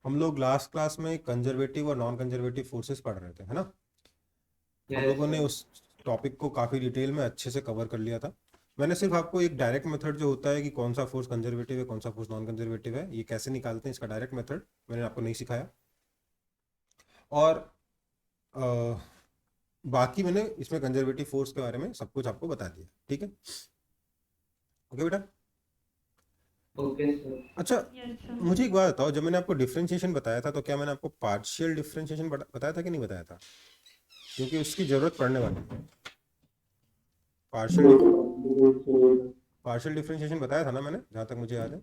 हम लोग last class में कंजर्वेटिव और नॉन कंजर्वेटिव फोर्सेस पढ़ रहे थे, है ना। हम यस लोगों ने सर। उस टॉपिक को काफ़ी डिटेल में अच्छे से कवर कर लिया था। मैंने सिर्फ आपको एक डायरेक्ट मेथड जो होता है कि कौन सा फोर्स कंजर्वेटिव है कौन सा फोर्स नॉन कंजर्वेटिव है, ये कैसे निकालते हैं, इसका डायरेक्ट मेथड मैंने आपको नहीं सिखाया। और अ, बाकी मैंने इसमें कंजर्वेटिव फोर्स के बारे में सब कुछ आपको बता दिया, ठीक है। ओके बेटा। Okay sir. अच्छा, यस सर। मुझे एक बात बताओ, जब मैंने आपको डिफरेंशिएशन बताया था तो क्या मैंने आपको पार्शियल डिफरेंशिएशन बताया था कि नहीं बताया था? क्योंकि उसकी जरूरत पड़ने वाली है। पार्शियल पार्शियल डिफरेंशिएशन बताया था ना मैंने, जहाँ तक मुझे याद है।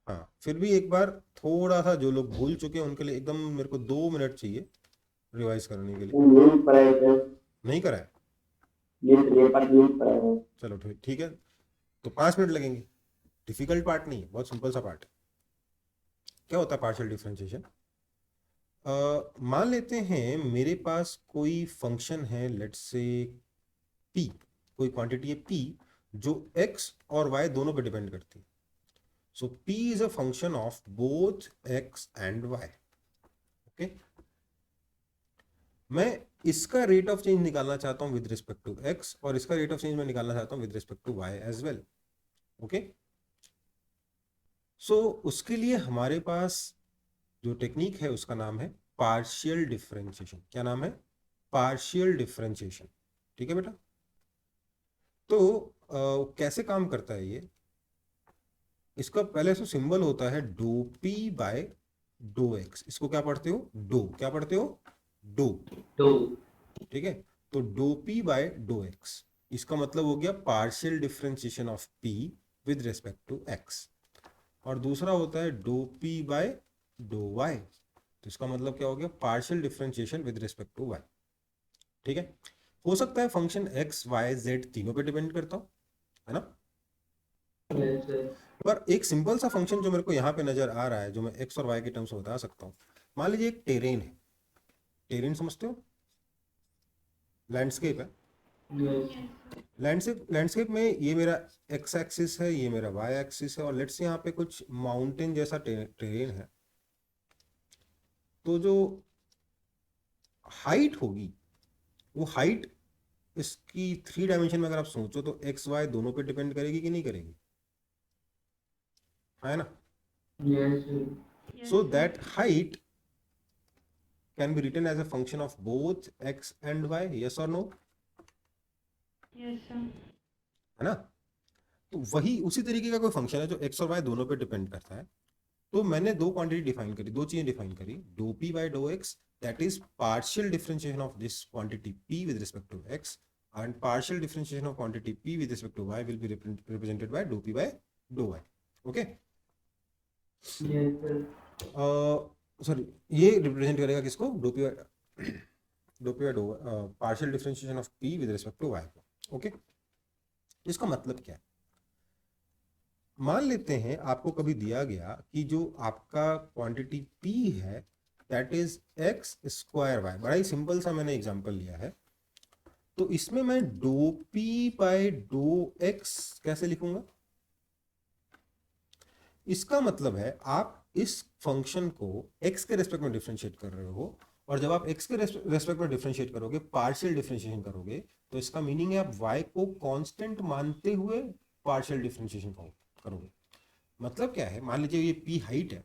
हाँ, फिर भी एक बार थोड़ा सा जो लोग भूल चुके हैं उनके लिए एकदम मेरे को 2 मिनट चाहिए रिवाइज करने के लिए। नहीं करा है? चलो ठीक है, तो 5 मिनट लगेंगे। डिफिकल्ट पार्ट नहीं है, बहुत सिंपल सा पार्ट है। क्या होता है पार्शियल डिफरेंशिएशन? मान लेते हैं मेरे पास कोई फंक्शन है, लेट्स से पी, कोई क्वांटिटी है पी जो एक्स और वाई दोनों पे डिपेंड करती है। So P is a function of both x and Y. Okay, मैं इसका रेट ऑफ चेंज निकालना चाहता हूं विद रिस्पेक्ट टू एक्स, और इसका रेट ऑफ चेंज मैं निकालना चाहता हूं with respect to Y as well. Okay, so उसके लिए हमारे पास जो टेक्निक है उसका नाम है पार्शियल डिफरेंशिएशन। क्या नाम है? Partial differentiation. ठीक है बेटा। तो कैसे काम करता है ये? इसका पहले से सिंबल होता है doh p by doh x. इसको क्या पढ़ते हो? डो। क्या पढ़ते हो? डो। टू। ठीक है, तो doh p by doh x, इसका मतलब हो गया partial differentiation of p with respect to x. और दूसरा होता है doh p by doh y, तो इसका मतलब क्या हो गया? Partial differentiation with respect to y. ठीक है, हो सकता है फंक्शन एक्स वाई जेड तीनों पे डिपेंड करता हो, है ना। Yes sir. पर एक सिंपल सा फंक्शन जो मेरे को यहाँ पे नजर आ रहा है, जो मैं एक्स और वाई के टर्म्स में बता सकता हूँ। मान लीजिए एक टेरेन है। टेरेन समझते हो? लैंडस्केप है। यस। Yes sir. लैंडस्केप में ये मेरा एक्स एक्सिस है, ये मेरा वाई एक्सिस है, और लेट्स से यहाँ पे कुछ माउंटेन जैसा टेरेन है। तो जो हाइट होगी, वो हाइट इसकी 3 डायमेंशन में अगर आप सोचो तो एक्स वाई दोनों पे डिपेंड करेगी कि नहीं करेगी? है ना। Yes sir. Yes so sir. That height can be written as a function of both x and y, yes और नो? Yes sir. है ना। तो वही उसी तरीके का कोई फंक्शन है जो एक्स और वाई दोनों पे डिपेंड करता है। तो मैंने दो क्वांटिटी डिफाइन करी, दो चीजें डिफाइन करी, doh p by doh x, that is partial differentiation of this quantity p with respect to x, and partial differentiation of quantity p with respect to y will be represented by doh p by doh y. Okay, yes sir. Sorry, ये represent करेगा किसको? Doh p by doh p by doh, partial differentiation of p with respect to y को। Okay, इसका मतलब क्या है? मान लेते हैं आपको कभी दिया गया कि जो आपका क्वांटिटी P है that is x square y. बड़ा ही सिंपल सा मैंने एग्जांपल लिया है। तो इसमें मैं doh P by doh x कैसे लिखूंगा? इसका मतलब है आप इस फंक्शन को x के रेस्पेक्ट में डिफरेंशिएट कर रहे हो, और जब आप x के रेस्पेक्ट में डिफरेंशिएट करोगे, पार्शियल डिफरेंशिएशन करोगे, तो इसका मीनिंग है आप y को कांस्टेंट मानते हुए पार्शियल डिफरेंशिएशन करोगे। मतलब क्या है? मान लीजिए ये p हाइट है,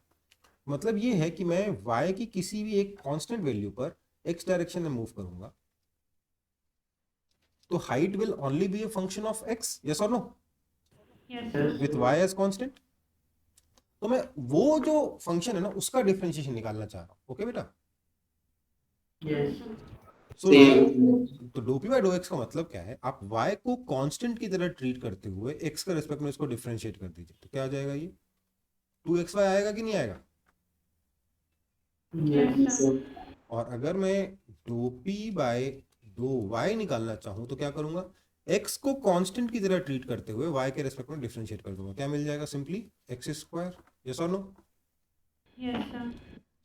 मतलब ये है कि मैं y की किसी भी एक कांस्टेंट वैल्यू पर x डायरेक्शन में मूव करूंगा, तो height will only be a function of x, yes और no, yes yes sir. With sir. y as constant. तो मैं वो जो फंक्शन है ना उसका डिफरेंशिएशन निकालना चाह रहा हूं। ओके बेटा। Yes yes. सर। सो तो doh p by doh x का मतलब क्या है? आप y को कांस्टेंट की तरह ट्रीट करते हुए x के रेस्पेक्ट में इसको डिफरेंशिएट कर दीजिए, तो क्या आ जाएगा? ये 2xy आएगा कि नहीं आएगा? Yes yes sir. और अगर मैं doh p by doh y निकालना चाहूं तो क्या करूंगा? x को कांस्टेंट की तरह ट्रीट करते हुए y के रेस्पेक्ट में डिफरेंशिएट कर दूंगा। क्या मिल जाएगा? सिंपली एक्स स्क्वायर, यस और नो। Yes sir.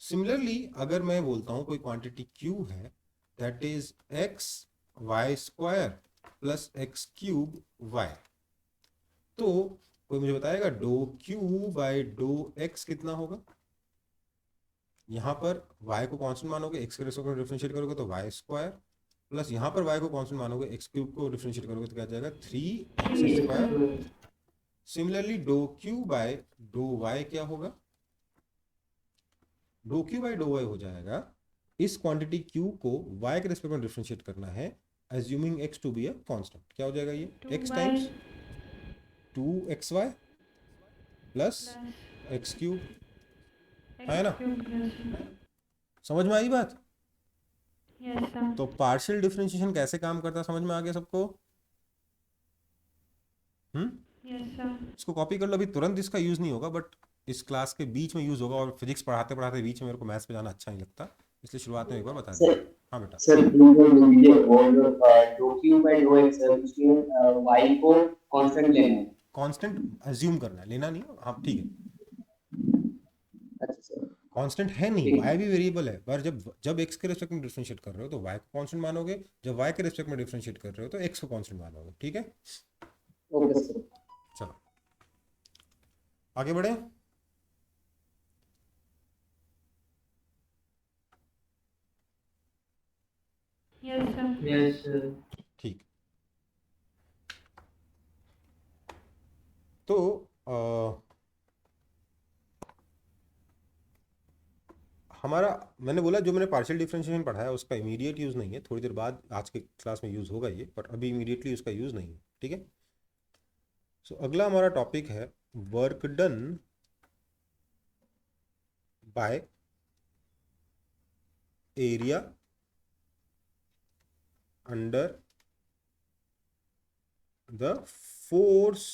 सिमिलरली अगर मैं बोलता हूं कोई क्वांटिटी q है that is x y square plus x cube y, तो कोई मुझे बताएगा doh q by doh x कितना होगा? यहाँ पर y को कांस्टेंट मानोगे, x के रेस्पेक्ट में डिफरेंशिएट करोगे तो y स्क्वायर, प्लस यहाँ पर y को कांस्टेंट मानोगे, x क्यूब को डिफरेंशिएट करोगे तो क्या आ जाएगा 3x square. Similarly doh q by doh y क्या होगा? Doh q by doh y हो जाएगा, इस क्वांटिटी q को y के रेस्पेक्ट में डिफरेंशिएट करना है, assuming x to be a constant। क्या हो जाएगा ये? x times 2xy plus x cube, है ना? समझ में आई बात? Yes sir. तो पार्शियल डिफरेंशिएशन कैसे काम करता है समझ में आ गया सबको? Yes sir. इसको कॉपी कर लो, अभी तुरंत इसका यूज नहीं होगा, बट इस क्लास के बीच में यूज होगा, और फिजिक्स पढ़ाते पढ़ाते बीच में मेरे को मैथ्स पे जाना अच्छा नहीं लगता, इसलिए शुरुआत में एक बार बता दिया। हाँ बेटा। Sir doh q by doh x उसमें y को कांस्टेंट लेना है। कांस्टेंट अज्यूम करना है, लेना नहीं। हाँ ठीक है, अच्छा सर, कांस्टेंट है नहीं, ठीक। y भी वेरिएबल है, पर जब x के रेस्पेक्ट में डिफरेंशिएट कर रहे हो तो y को कांस्टेंट मानोगे, जब y के रेस्पेक्ट में डिफरेंशिएट कर रहे हो तो x को कांस्टेंट मानोगे। ठीक है, ओके सर। चलो आगे बढ़े। Yes sir. Yes, sir. ठीक, तो हमारा, मैंने बोला जो मैंने पार्शियल डिफरेंशिएशन पढ़ा है उसका इमीडिएट यूज नहीं है, थोड़ी देर बाद आज के क्लास में यूज होगा ये, पर अभी इमीडिएटली उसका यूज नहीं है। ठीक है, सो अगला हमारा टॉपिक है work done by area under the force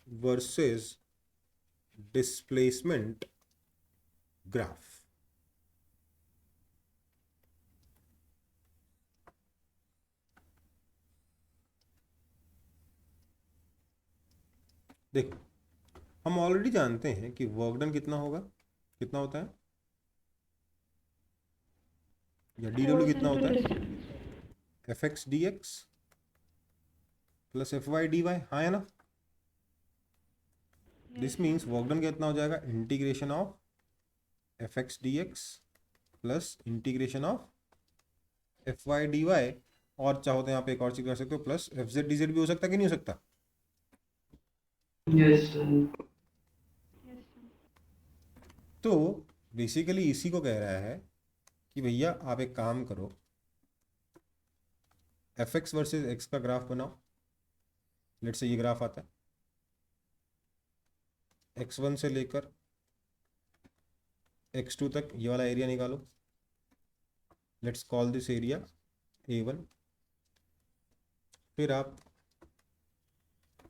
versus displacement graph. देखो, हम ऑलरेडी जानते हैं कि वर्क डन कितना होगा, कितना होता है, या डी डब्ल्यू कितना होता है, f x d x plus f y d y, हाँ है ना? दिस मीन्स वर्क डन कितना हो जाएगा, integration of f x d x plus integration of f y d y, और चाहो तो यहाँ पे एक और चीज कर सकते हो, plus F Z D Z भी हो सकता है कि नहीं हो सकता? Yes, sir. तो बेसिकली इसी को कह रहा है कि भैया आप एक काम करो, एफ एक्स वर्सेज एक्स का ग्राफ बनाओ। लेट से ये ग्राफ आता है, x1 से लेकर x2 तक ये वाला एरिया निकालो। Let's call this area A1। फिर आप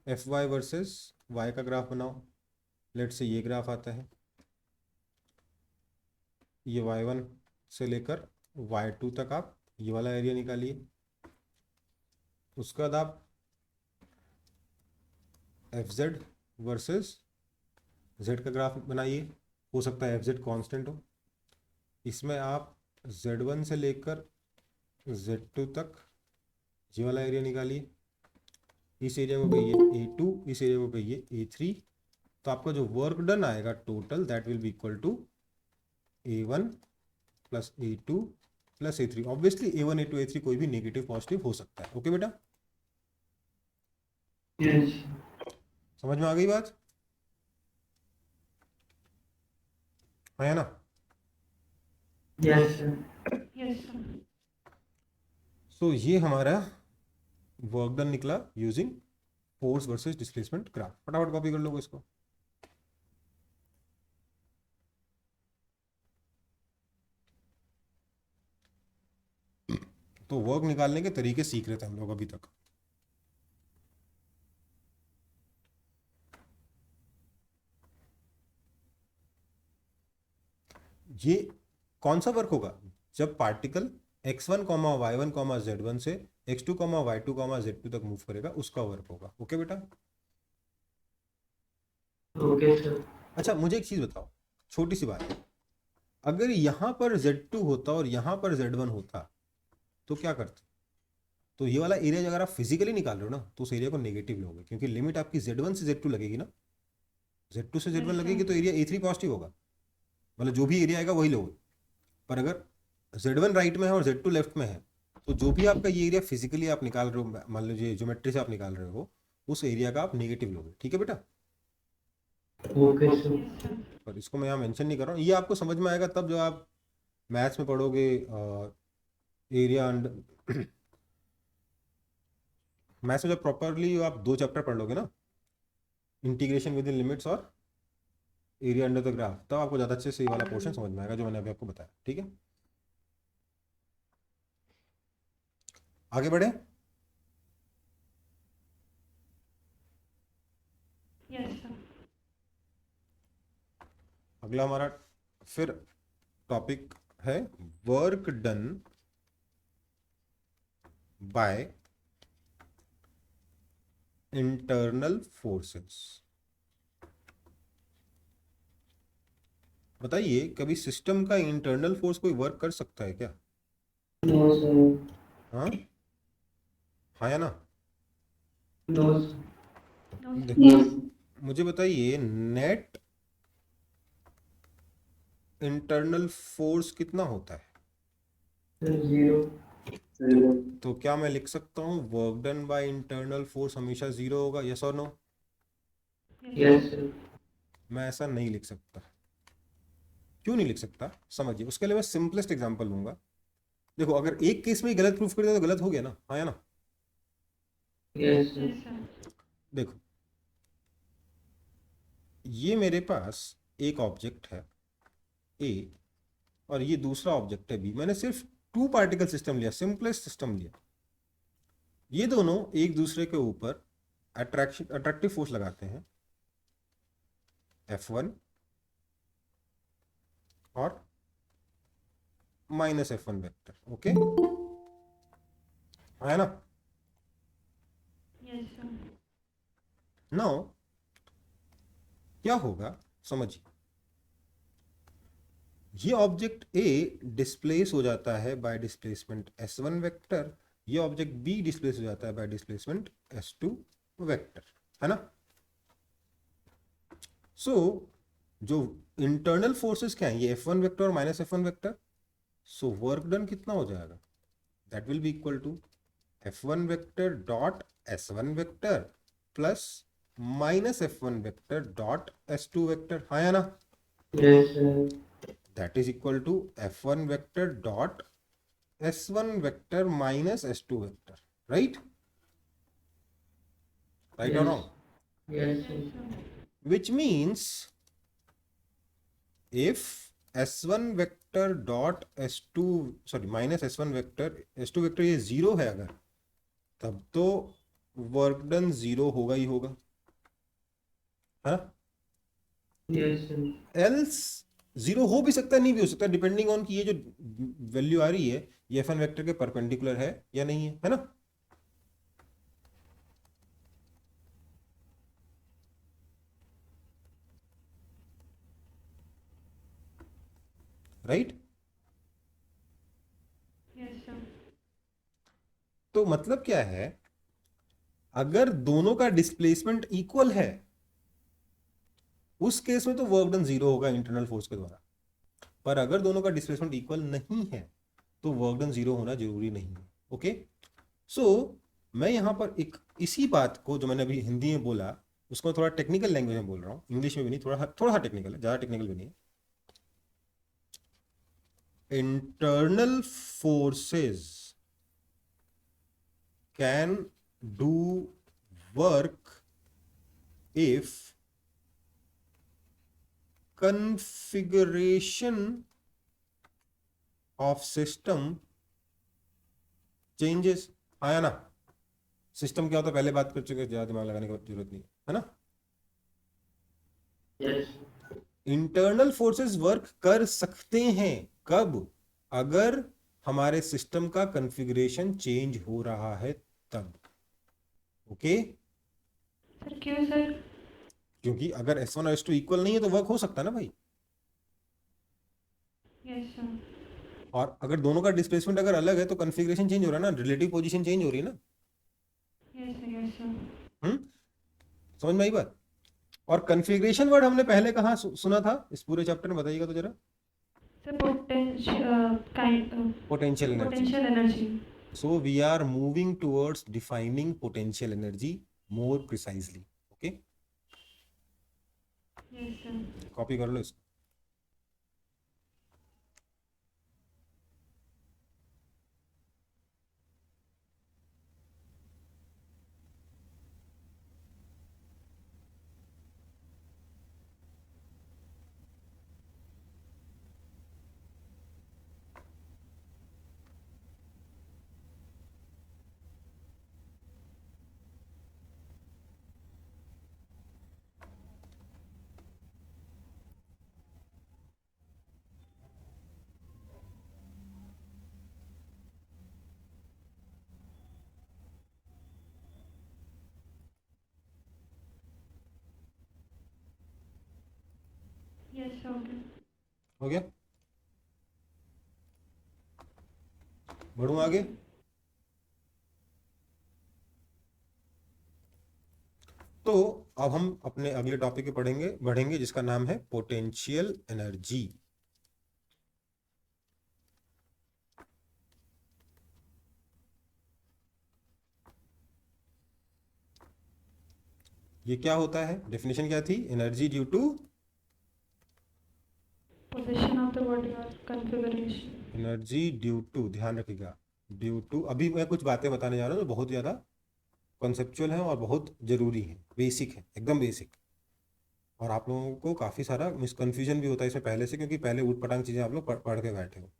fy वर्सेस y का ग्राफ बनाओ। लेट्स से ये ग्राफ आता है, ये y1 से लेकर y2 तक आप ये वाला एरिया निकालिए। उसके बाद आप fz वर्सेस z का ग्राफ बनाइए, हो सकता है fz कांस्टेंट हो। इसमें आप z1 से लेकर z2 तक ये वाला एरिया निकालिए। इस एरिया को कहिए A2, इस एरिया को कहिए A3। तो आपका जो वर्क डन आएगा total, that will be equal to A1 plus A2 plus A3। Obviously A1 A2 A3 कोई भी नेगेटिव पॉजिटिव हो सकता है। ओके बेटा, Yes. समझ में आ गई बात, है ना? Yes, sir. Yes sir. So ये हमारा वर्क डन निकला using force versus displacement graph. फटाफट कॉपी कर लो इसको। तो वर्क निकालने के तरीके सीख रहे थे हम लोग अभी तक। ये कौन सा वर्क होगा, जब पार्टिकल x1 y1 z1 से x2 y2 z2 तक मूव करेगा, उसका वर्क होगा। ओके बेटा? Okay, sir. अच्छा मुझे एक चीज बताओ, छोटी सी बात है, अगर यहां पर z2 होता और यहां पर z1 होता तो क्या करते? तो ये वाला एरिया अगर आप फिजिकली निकाल रहे हो ना तो उस एरिया को नेगेटिव लोगे, क्योंकि लिमिट आपकी Z1 से Z2 लगेगी ना, Z2 से Z1 Yes, लगेगी sir. तो एरिया A3 पॉजिटिव होगा, मतलब जो भी एरिया आएगा वही लोगे। पर अगर Z1 राइट में है और Z2 लेफ्ट में है तो जो भी आपका ये एरिया फिजिकली आप निकाल रहे हो, मान लीजिए ज्योमेट्री से आप निकाल रहे हो, उस एरिया का आप नेगेटिव लोगे। ठीक है बेटा, Okay, sir. Yes, sir. पर इसको मैं यहाँ मेंशन नहीं कर रहा हूँ, ये आपको समझ में आएगा तब जब आप मैथ्स में पढ़ोगे एरिया अंडर मैथ्स में जब प्रॉपरली आप 2 चैप्टर पढ़ लोगे ना, इंटीग्रेशन विद इन लिमिट्स और एरिया अंडर द ग्राफ, तब आपको ज़्यादा अच्छे से ये वाला पोर्शन समझ में आएगा जो मैंने अभी आपको बताया। ठीक है, आगे बढ़े। Yes, sir. अगला हमारा फिर टॉपिक है work done by internal forces. बताइए, कभी सिस्टम का इंटरनल फोर्स कोई वर्क कर सकता है क्या? No, sir. हाँ हाँ या ना? No, sir. No, sir. देखो, Yes. मुझे बताइए नेट इंटरनल फोर्स कितना होता है? Sir, 0. Zero. तो क्या मैं लिख सकता हूँ work done by internal force हमेशा 0 होगा? यस और नो? Yes, sir. मैं ऐसा नहीं लिख सकता। क्यों नहीं लिख सकता समझिए, उसके लिए मैं सिंपलेस्ट एग्जांपल लूंगा। देखो, अगर एक केस में ही गलत प्रूफ कर दिया तो गलत हो गया ना, हाँ या ना? Yes, sir. Yes, sir. देखो, ये मेरे पास एक ऑब्जेक्ट है ए और ये दूसरा ऑब्जेक्ट है बी। मैंने सिर्फ 2 पार्टिकल सिस्टम लिया, सिंपलेस्ट सिस्टम लिया। ये दोनों एक दूसरे के ऊपर अट्रैक्टिव फोर्स लगाते हैं F1 और -F1 वेक्टर। ओके, है ना? Yes, sir. नाउ क्या होगा समझिए, ये ऑब्जेक्ट ए डिस्प्लेस हो जाता है बाय डिस्प्लेसमेंट S1 वेक्टर, ये ऑब्जेक्ट बी डिस्प्लेस हो जाता है बाय डिस्प्लेसमेंट S2 वेक्टर, है ना? सो जो इंटरनल फोर्सेस क्या हैं, ये F1 वेक्टर और -F1 vector. So work done कितना हो जाएगा? That will be equal to F1 vector dot S1 vector plus -F1 vector dot S2 vector, हाँ या ना? Yes, sir. That is equal to F1 vector dot S1 vector minus S2 vector, right? Right or Yes. wrong? Yes, Yes, sir. sir. Which means if S1 vector dot S2 minus S1 vector S2 vector ये 0 है अगर, तब तो work done 0 होगा ही होगा, है ना? Yes, sir. Else 0 हो भी सकता है, नहीं भी हो सकता, डिपेंडिंग ऑन कि ये जो वैल्यू आ रही है ये F1 वेक्टर के परपेंडिकुलर है या नहीं है ना? राइट? Yes, sir. तो मतलब क्या है, अगर दोनों का डिस्प्लेसमेंट इक्वल है उस केस में तो वर्क डन 0 होगा इंटरनल फोर्स के द्वारा। पर अगर दोनों का डिस्प्लेसमेंट इक्वल नहीं है तो वर्क डन 0 होना जरूरी नहीं है। ओके, सो मैं यहां पर एक इसी बात को जो मैंने अभी हिंदी में बोला उसको थोड़ा टेक्निकल लैंग्वेज में बोल रहा हूं, इंग्लिश में भी नहीं, थोड़ा टेक्निकल है, ज्यादा टेक्निकल भी नहीं है। Internal forces can do work if configuration of system changes, आया ना? सिस्टम क्या होता है पहले बात कर चुके, ज्यादा दिमाग लगाने की जरूरत नहीं है ना? Yes. इंटरनल फोर्सेस वर्क कर सकते हैं कब? अगर हमारे सिस्टम का कॉन्फ़िगरेशन चेंज हो रहा है तब। ओके, सर क्यों सर? क्योंकि अगर S1 और S2 इक्वल नहीं है तो वर्क हो सकता है ना भाई। Yes sir. और अगर दोनों का डिस्प्लेसमेंट अगर अलग है तो कन्फिग्रेशन चेंज हो रहा है ना, रिलेटिव पोजीशन चेंज हो रही है ना। Yes, sir. Yes, sir. समझ में आई बात। और कन्फिग्रेशन वर्ड हमने पहले कहाँ सुना था इस पूरे चैप्टर में, बताइएगा तो जरा। Sir, potential energy. potential energy. So we are moving towards defining potential energy more precisely. Okay, Yes, sir. Copy कर लो इसको। Yes, sir. Okay. हो गया, बढ़ूं आगे। तो अब हम अपने अगले टॉपिक पे बढ़ेंगे जिसका नाम है पोटेंशियल एनर्जी। ये क्या होता है, डेफिनेशन क्या थी, energy due to Position of the body or configuration. Energy due to, ध्यान रखिएगा, ड्यू टू। अभी मैं कुछ बातें बताने जा रहा हूँ जो बहुत ज़्यादा कॉन्सेप्चुअल है और बहुत ज़रूरी है, बेसिक है, एकदम बेसिक। और आप लोगों को काफ़ी सारा मिसकन्फ्यूजन भी होता है इसमें पहले से, क्योंकि पहले ऊट पटांग चीज़ें आप लोग पढ़ के बैठे हो।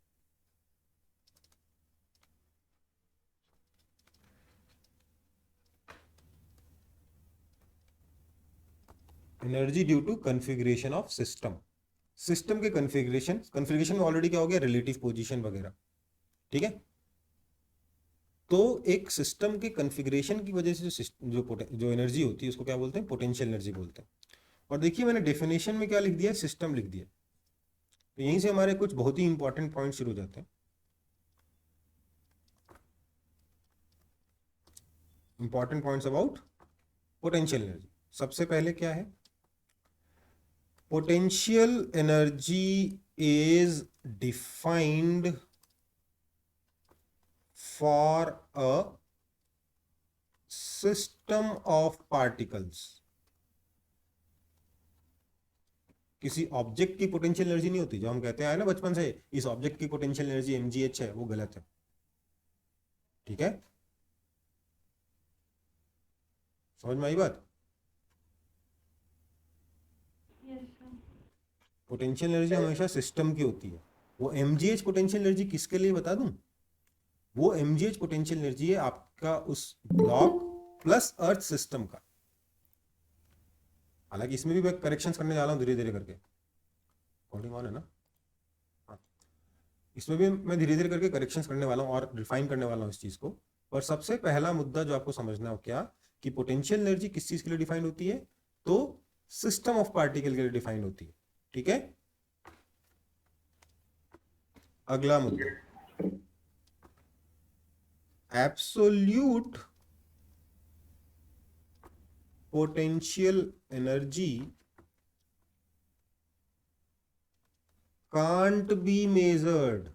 Energy due to configuration of system. System के कन्फिग्रेशन में ऑलरेडी क्या हो गया, रिलेटिव पोजीशन वगैरह, ठीक है। तो एक सिस्टम के कन्फिग्रेशन की वजह से जो एनर्जी होती है उसको क्या बोलते हैं, पोटेंशियल एनर्जी बोलते हैं। और देखिए मैंने डेफिनेशन में क्या लिख दिया, सिस्टम लिख दिया। तो यहीं से हमारे कुछ बहुत ही इंपॉर्टेंट पॉइंट शुरू हो जाते हैं। Important points about potential energy. सबसे पहले क्या है, potential energy is defined for a system of particles. किसी ऑब्जेक्ट की पोटेंशियल एनर्जी नहीं होती, जो हम कहते हैं ना बचपन से, इस ऑब्जेक्ट की पोटेंशियल एनर्जी mgh है, वो गलत है, ठीक है। समझ में आई बात। Yes, sir. पोटेंशियल एनर्जी हमेशा सिस्टम की होती है। वो mgh पोटेंशियल एनर्जी किसके लिए बता दूं, वो mgh पोटेंशियल एनर्जी है आपका उस ब्लॉक प्लस अर्थ सिस्टम का। हालांकि इसमें भी मैं करेक्शंस करने जा रहा हूं धीरे धीरे करके, कोडिंग ऑन है ना, हाँ। इसमें भी मैं धीरे धीरे करके करेक्शंस करने वाला हूं और रिफाइन करने वाला हूं इस चीज को। पर सबसे पहला मुद्दा जो आपको समझना हो क्या, कि पोटेंशियल एनर्जी किस चीज के लिए डिफाइंड होती है, तो सिस्टम ऑफ पार्टिकल के लिए डिफाइंड होती है, ठीक है। अगला मुद्दा, absolute potential energy can't be measured।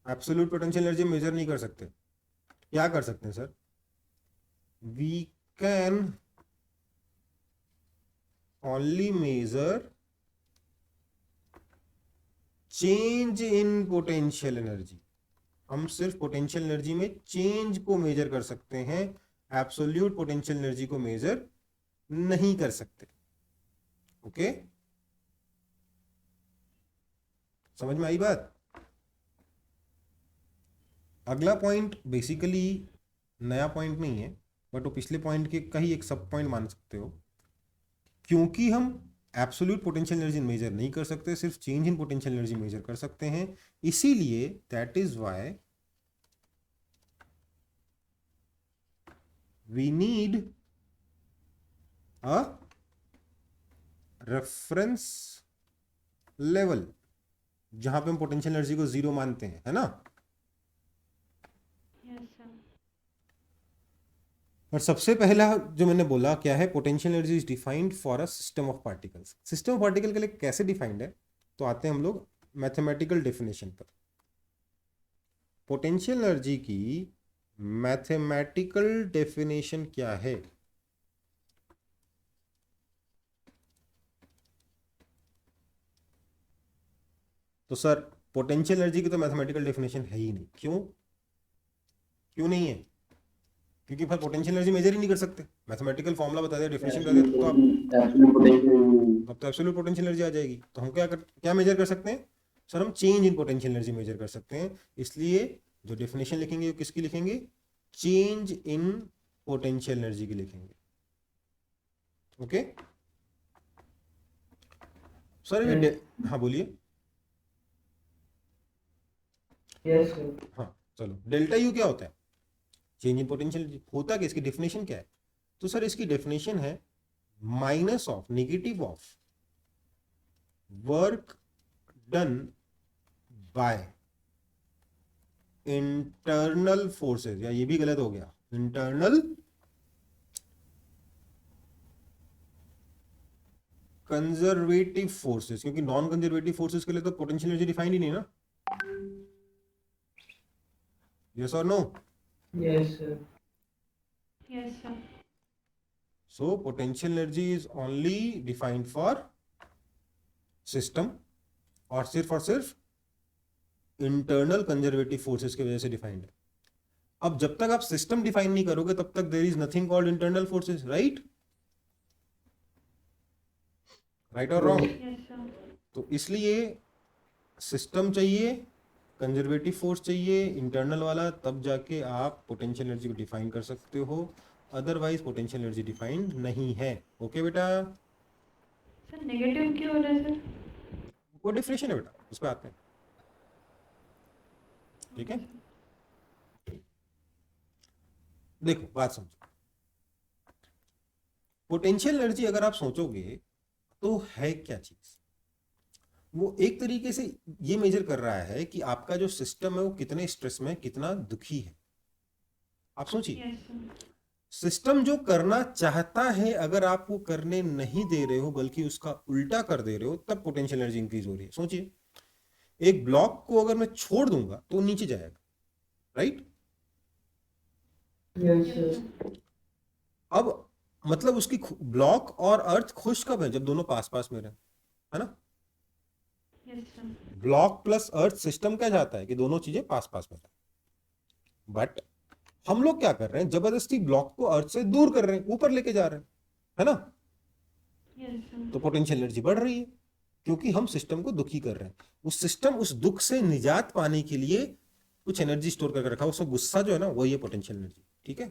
Absolute potential energy measure नहीं कर सकते। क्या कर सकते हैं sir, we can only measure change in potential energy. हम सिर्फ पोटेंशियल एनर्जी में चेंज को मेजर कर सकते हैं, एब्सोल्यूट पोटेंशियल एनर्जी को मेजर नहीं कर सकते। ओके, समझ में आई बात। अगला पॉइंट बेसिकली नया पॉइंट नहीं है, बट वो पिछले पॉइंट के का ही एक सब पॉइंट मान सकते हो। क्योंकि हम एब्सोल्यूट पोटेंशियल एनर्जी मेजर नहीं कर सकते, सिर्फ change in potential energy measure कर सकते हैं, इसीलिए that is why we need a reference level, जहां पे हम पोटेंशियल एनर्जी को जीरो मानते हैं, है ना। Yes, sir. और सबसे पहला जो मैंने बोला क्या है, potential energy is defined for a system of particles. System of particle के लिए कैसे डिफाइंड है, तो आते हैं हम लोग मैथमेटिकल डेफिनेशन पर। पोटेंशियल एनर्जी की मैथमेटिकल डेफिनेशन क्या है? तो सर पोटेंशियल एनर्जी की तो मैथमेटिकल डेफिनेशन है ही नहीं। क्यों नहीं है? क्योंकि फिर पोटेंशियल एनर्जी मेजर ही नहीं कर सकते। मैथमेटिकल फॉर्मूला बता दिया, डेफिनेशन कर दिया, तो आप Absolute potential. अब तो एब्सोल्यूट पोटेंशियल एनर्जी आ जाएगी। तो हम क्या मेजर कर सकते हैं सर? हम change in potential energy measure कर सकते हैं। इसलिए जो डेफिनेशन लिखेंगे वो किसकी लिखेंगे? चेंज इन पोटेंशियल एनर्जी की लिखेंगे। ओके सर ये हाँ बोलिए। Yes, sir. हाँ चलो, डेल्टा यू क्या होता है? चेंज इन पोटेंशियल एनर्जी होता क्या? इसकी डेफिनेशन क्या है? तो सर इसकी डेफिनेशन है minus of, negative of work done by internal forces, या ये भी गलत हो गया, इंटरनल कंजर्वेटिव फोर्सेस, क्योंकि नॉन कंजर्वेटिव फोर्सेस के लिए तो पोटेंशियल एनर्जी डिफाइंड ही नहीं ना। यस और no? Yes, sir. Yes, sir. So potential energy is only defined for system, और सिर्फ इंटरनल कंजर्वेटिव फोर्सेस की वजह से डिफाइंड है। अब जब तक आप सिस्टम डिफाइन नहीं करोगे तब तक there is nothing called internal forces, right और रॉन्ग? Yes, sir. तो इसलिए सिस्टम चाहिए, कंजर्वेटिव फोर्स चाहिए इंटरनल वाला, तब जाके आप पोटेंशियल एनर्जी को डिफाइन कर सकते हो। अदरवाइज पोटेंशियल एनर्जी डिफाइंड नहीं है। ओके बेटा, सर नेगेटिव क्यों हो रहा है सर? वो डिफिनेशन है बेटा, उस पर आते हैं। ठीक है, देखो बात समझो। पोटेंशियल एनर्जी अगर आप सोचोगे तो है क्या चीज? वो एक तरीके से ये मेजर कर रहा है कि आपका जो सिस्टम है वो कितने स्ट्रेस में, कितना दुखी है। आप सोचिए, Yes, sir. सिस्टम जो करना चाहता है अगर आप वो करने नहीं दे रहे हो बल्कि उसका उल्टा कर दे रहे हो, तब पोटेंशियल एनर्जी इंक्रीज हो रही है। सोचिए, एक ब्लॉक को अगर मैं छोड़ दूंगा तो नीचे जाएगा, right? Yes, Yes, sir. sir. अब मतलब उसकी ब्लॉक और अर्थ खुश कब है? जब दोनों पास पास में रहे, है ना। Yes, sir. Block plus earth system क्या चाहता है कि दोनों चीजें पास पास में रहे। बट हम लोग क्या कर रहे हैं? जबरदस्ती ब्लॉक को अर्थ से दूर कर रहे हैं, ऊपर लेके जा रहे हैं, है ना। Yes, sir. तो पोटेंशियल एनर्जी बढ़ रही है क्योंकि हम सिस्टम को दुखी कर रहे हैं। उस सिस्टम उस दुख से निजात पाने के लिए कुछ एनर्जी स्टोर करके रखा, उसका गुस्सा जो है ना वही है पोटेंशियल एनर्जी। ठीक है,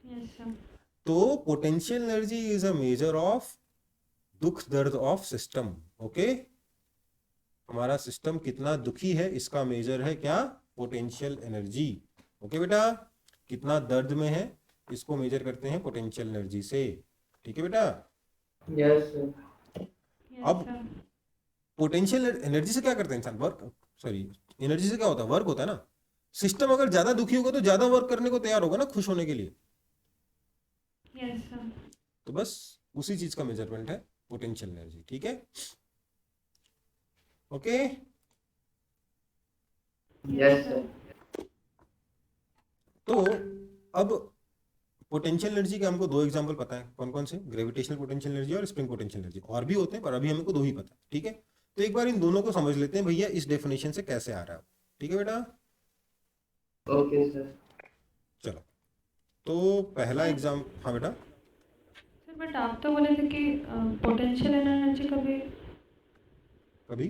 Yes, sir. तो potential energy is a measure of दुख दर्द ऑफ सिस्टम। ओके, हमारा सिस्टम कितना दुखी है इसका मेजर है क्या? Potential energy. ओके बेटा, कितना दर्द में है इसको मेजर करते हैं पोटेंशियल एनर्जी से। ठीक है बेटा। Yes, sir. Yes, अब sir. पोटेंशियल एनर्जी से क्या करते हैं इंसान? वर्क, सॉरी, एनर्जी से क्या होता है? वर्क होता है ना। सिस्टम अगर ज्यादा दुखी होगा तो ज्यादा वर्क करने को तैयार होगा ना, खुश होने के लिए। Yes, sir. तो बस उसी चीज का मेजरमेंट है पोटेंशियल एनर्जी। ठीक है, ओके। Yes, sir. तो अब पोटेंशियल एनर्जी के हमको दो एग्जांपल पता है, कौन कौन से? ग्रेविटेशनल पोटेंशियल एनर्जी और स्प्रिंग पोटेंशियल एनर्जी। और भी होते हैं पर अभी हमको दो ही पता है। ठीक है, तो एक बार इन दोनों को समझ लेते हैं भैया इस डेफिनेशन से कैसे आ रहा है। ठीक है बेटा, Okay, sir. चलो तो पहला एग्जाम, हाँ बेटा। सर बट आप तो बोले थे कि पोटेंशियल एनर्जी कभी कभी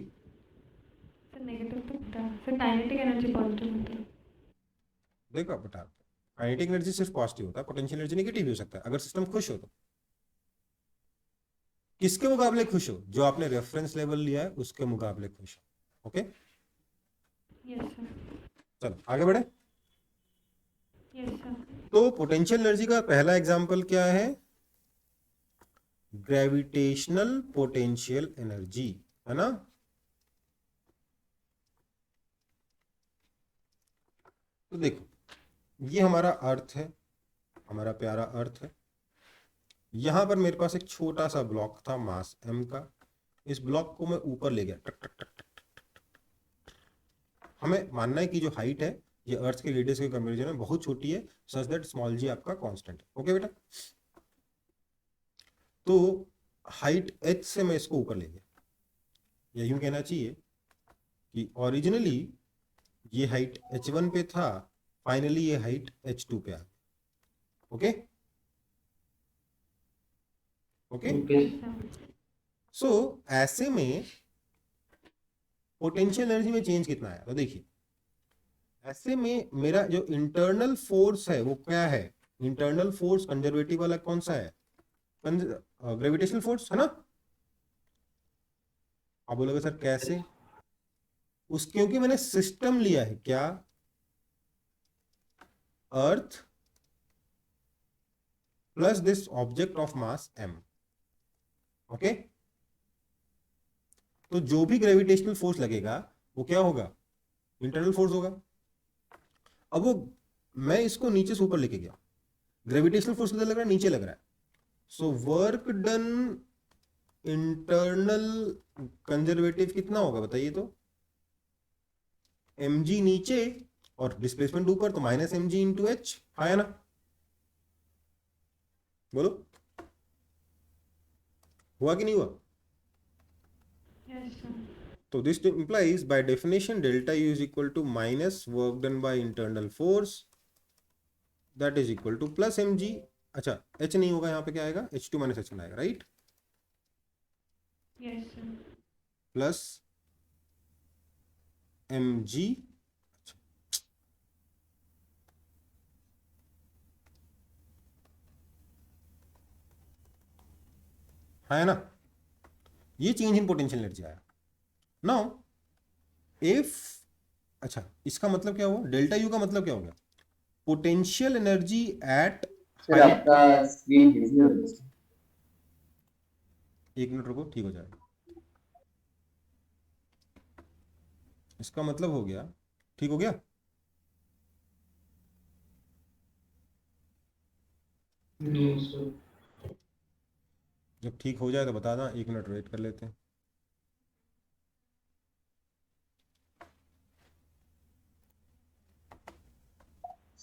सर नेगेटिव तो होता है सर, काइनेटिक एनर्जी पॉजिटिव होता है। देखो बेटा, काइनेटिक एनर्जी सिर्फ पॉजिटिव होता है, पोटेंशियल एनर्जी नेगेटिव भी हो सकता है अगर सिस्टम खुश हो तो। किसके मुकाबले खुश हो? जो आपने रेफरेंस लेवल लिया है उसके मुकाबले खुश हो। Okay, Yes, sir. चलो आगे बढ़े। Yes, sir. तो पोटेंशियल एनर्जी का पहला एग्जांपल क्या है? ग्रेविटेशनल पोटेंशियल एनर्जी, है ना। तो देखो ये हमारा अर्थ है, हमारा प्यारा अर्थ है। यहां पर मेरे पास एक छोटा सा ब्लॉक था मास m का, इस ब्लॉक को मैं ऊपर ले गया, टक टक टक टक। हमें मानना है कि जो हाइट है ये अर्थ के रेडियस के कंपैरिजन में बहुत छोटी है, सच दैट स्मॉल जी आपका कांस्टेंट है। ओके बेटा, तो हाइट h से मैं इसको यूं ले गया, या यूं कहना चाहिए कि ओरिजिनली ये हाइट h1 पे था, फाइनली ये हाइट h2 पे आ गया। ओके ओके ओके सो ऐसे में पोटेंशियल एनर्जी में चेंज कितना आया, तो देखिए ऐसे में मेरा जो इंटरनल फोर्स है वो क्या है, इंटरनल फोर्स कंजर्वेटिव वाला कौन सा है, ग्रेविटेशनल फोर्स, है ना। आप बोलोगे सर कैसे, क्योंकि मैंने सिस्टम लिया है, क्या, earth plus this object of mass m। Okay, तो जो भी ग्रेविटेशनल फोर्स लगेगा वो क्या होगा, इंटरनल फोर्स होगा। अब वो मैं इसको नीचे से ऊपर लेके गया, ग्रेविटेशनल फोर्स किधर लग रहा है, नीचे लग रहा है। So work done internal conservative कितना होगा बताइए तो, mg नीचे और डिस्प्लेसमेंट ऊपर, तो माइनस mg इंटू एच, आया ना, बोलो हुआ कि नहीं हुआ। Yes, sir. तो this implies by definition delta U is equal to minus work done by internal force that is equal to plus mg। अच्छा h नहीं होगा, यहाँ पे क्या आएगा, h2 माइनस h1 आएगा, right, Yes, sir. Plus mg। है ना, ये चेंज इन पोटेंशियल एनर्जी आया। नाउ इफ, अच्छा इसका मतलब क्या हुआ, डेल्टा यू का मतलब क्या हो गया, पोटेंशियल एनर्जी एट, सर आपका स्क्रीन बिजी हो रही है। एक मिनट रुको, ठीक हो जाएगा। इसका मतलब हो गया, ठीक हो गया, नो सर जब ठीक हो जाए तो बताना, एक मिनट वेट कर लेते हैं।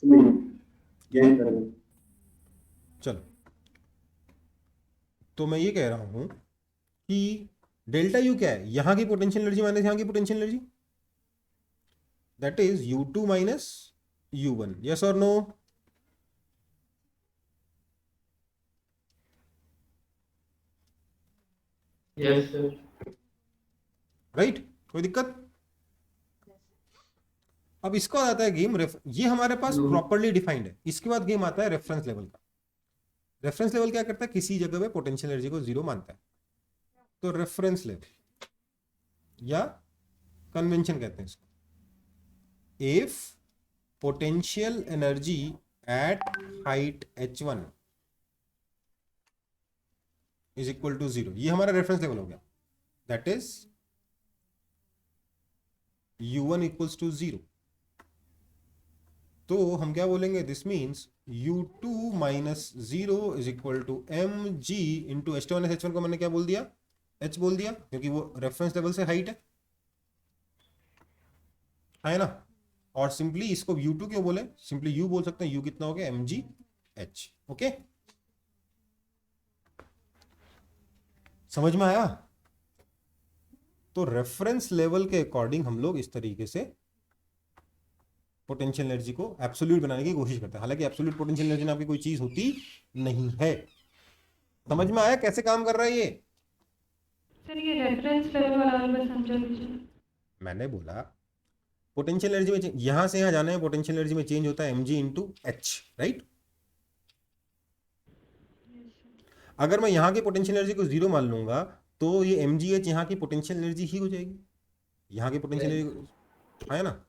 ज्वाइन करो। चलो, तो मैं ये कह रहा हूं कि डेल्टा यू क्या है, यहां की पोटेंशियल एनर्जी माइनस यहां की potential energy, that is u2 minus u1, yes और नो। यस सर राइट, कोई दिक्कत। अब इसका आता है गेम, ये हमारे पास No. प्रॉपर्ली डिफाइंड है। इसके बाद गेम आता है रेफरेंस लेवल का। रेफरेंस लेवल क्या करता है, किसी जगह पे पोटेंशियल एनर्जी को जीरो मानता है, तो रेफरेंस लेवल या कन्वेंशन कहते हैं इसको, if potential energy at height h1 is equal to zero, ये हमारा रेफरेंस लेवल हो गया, that is u1 equals to zero. तो हम क्या बोलेंगे, this means u2 minus zero is equal to mg into h2 minus h1 को मैंने क्या बोल दिया, h बोल दिया, क्योंकि वो रेफरेंस लेवल से हाइट है ना। और सिंपली इसको u2 क्यों बोले, सिंपली u बोल सकते हैं, u कितना हो गया, mg h। ओके, समझ में आया। तो रेफरेंस लेवल के अकॉर्डिंग हम लोग इस तरीके से पोटेंशियल एनर्जी को एब्सोल्यूट बनाने की कोशिश करते हैं, हालांकि एब्सोल्यूट पोटेंशियल एनर्जी नाम की कोई चीज होती नहीं है। समझ में आया कैसे काम कर रहा है ये। सर ये रेफरेंस लेवल वाला बस समझा दीजिए। मैंने बोला पोटेंशियल एनर्जी में यहां से यहां जाना है, पोटेंशियल एनर्जी में चेंज होता है mg इंटू एच, राइट। अगर मैं यहां की पोटेंशियल एनर्जी को जीरो मान लूंगा तो ये mgh यहां की पोटेंशियल एनर्जी ही हो जाएगी, यहां की पोटेंशियल एनर्जी है ना,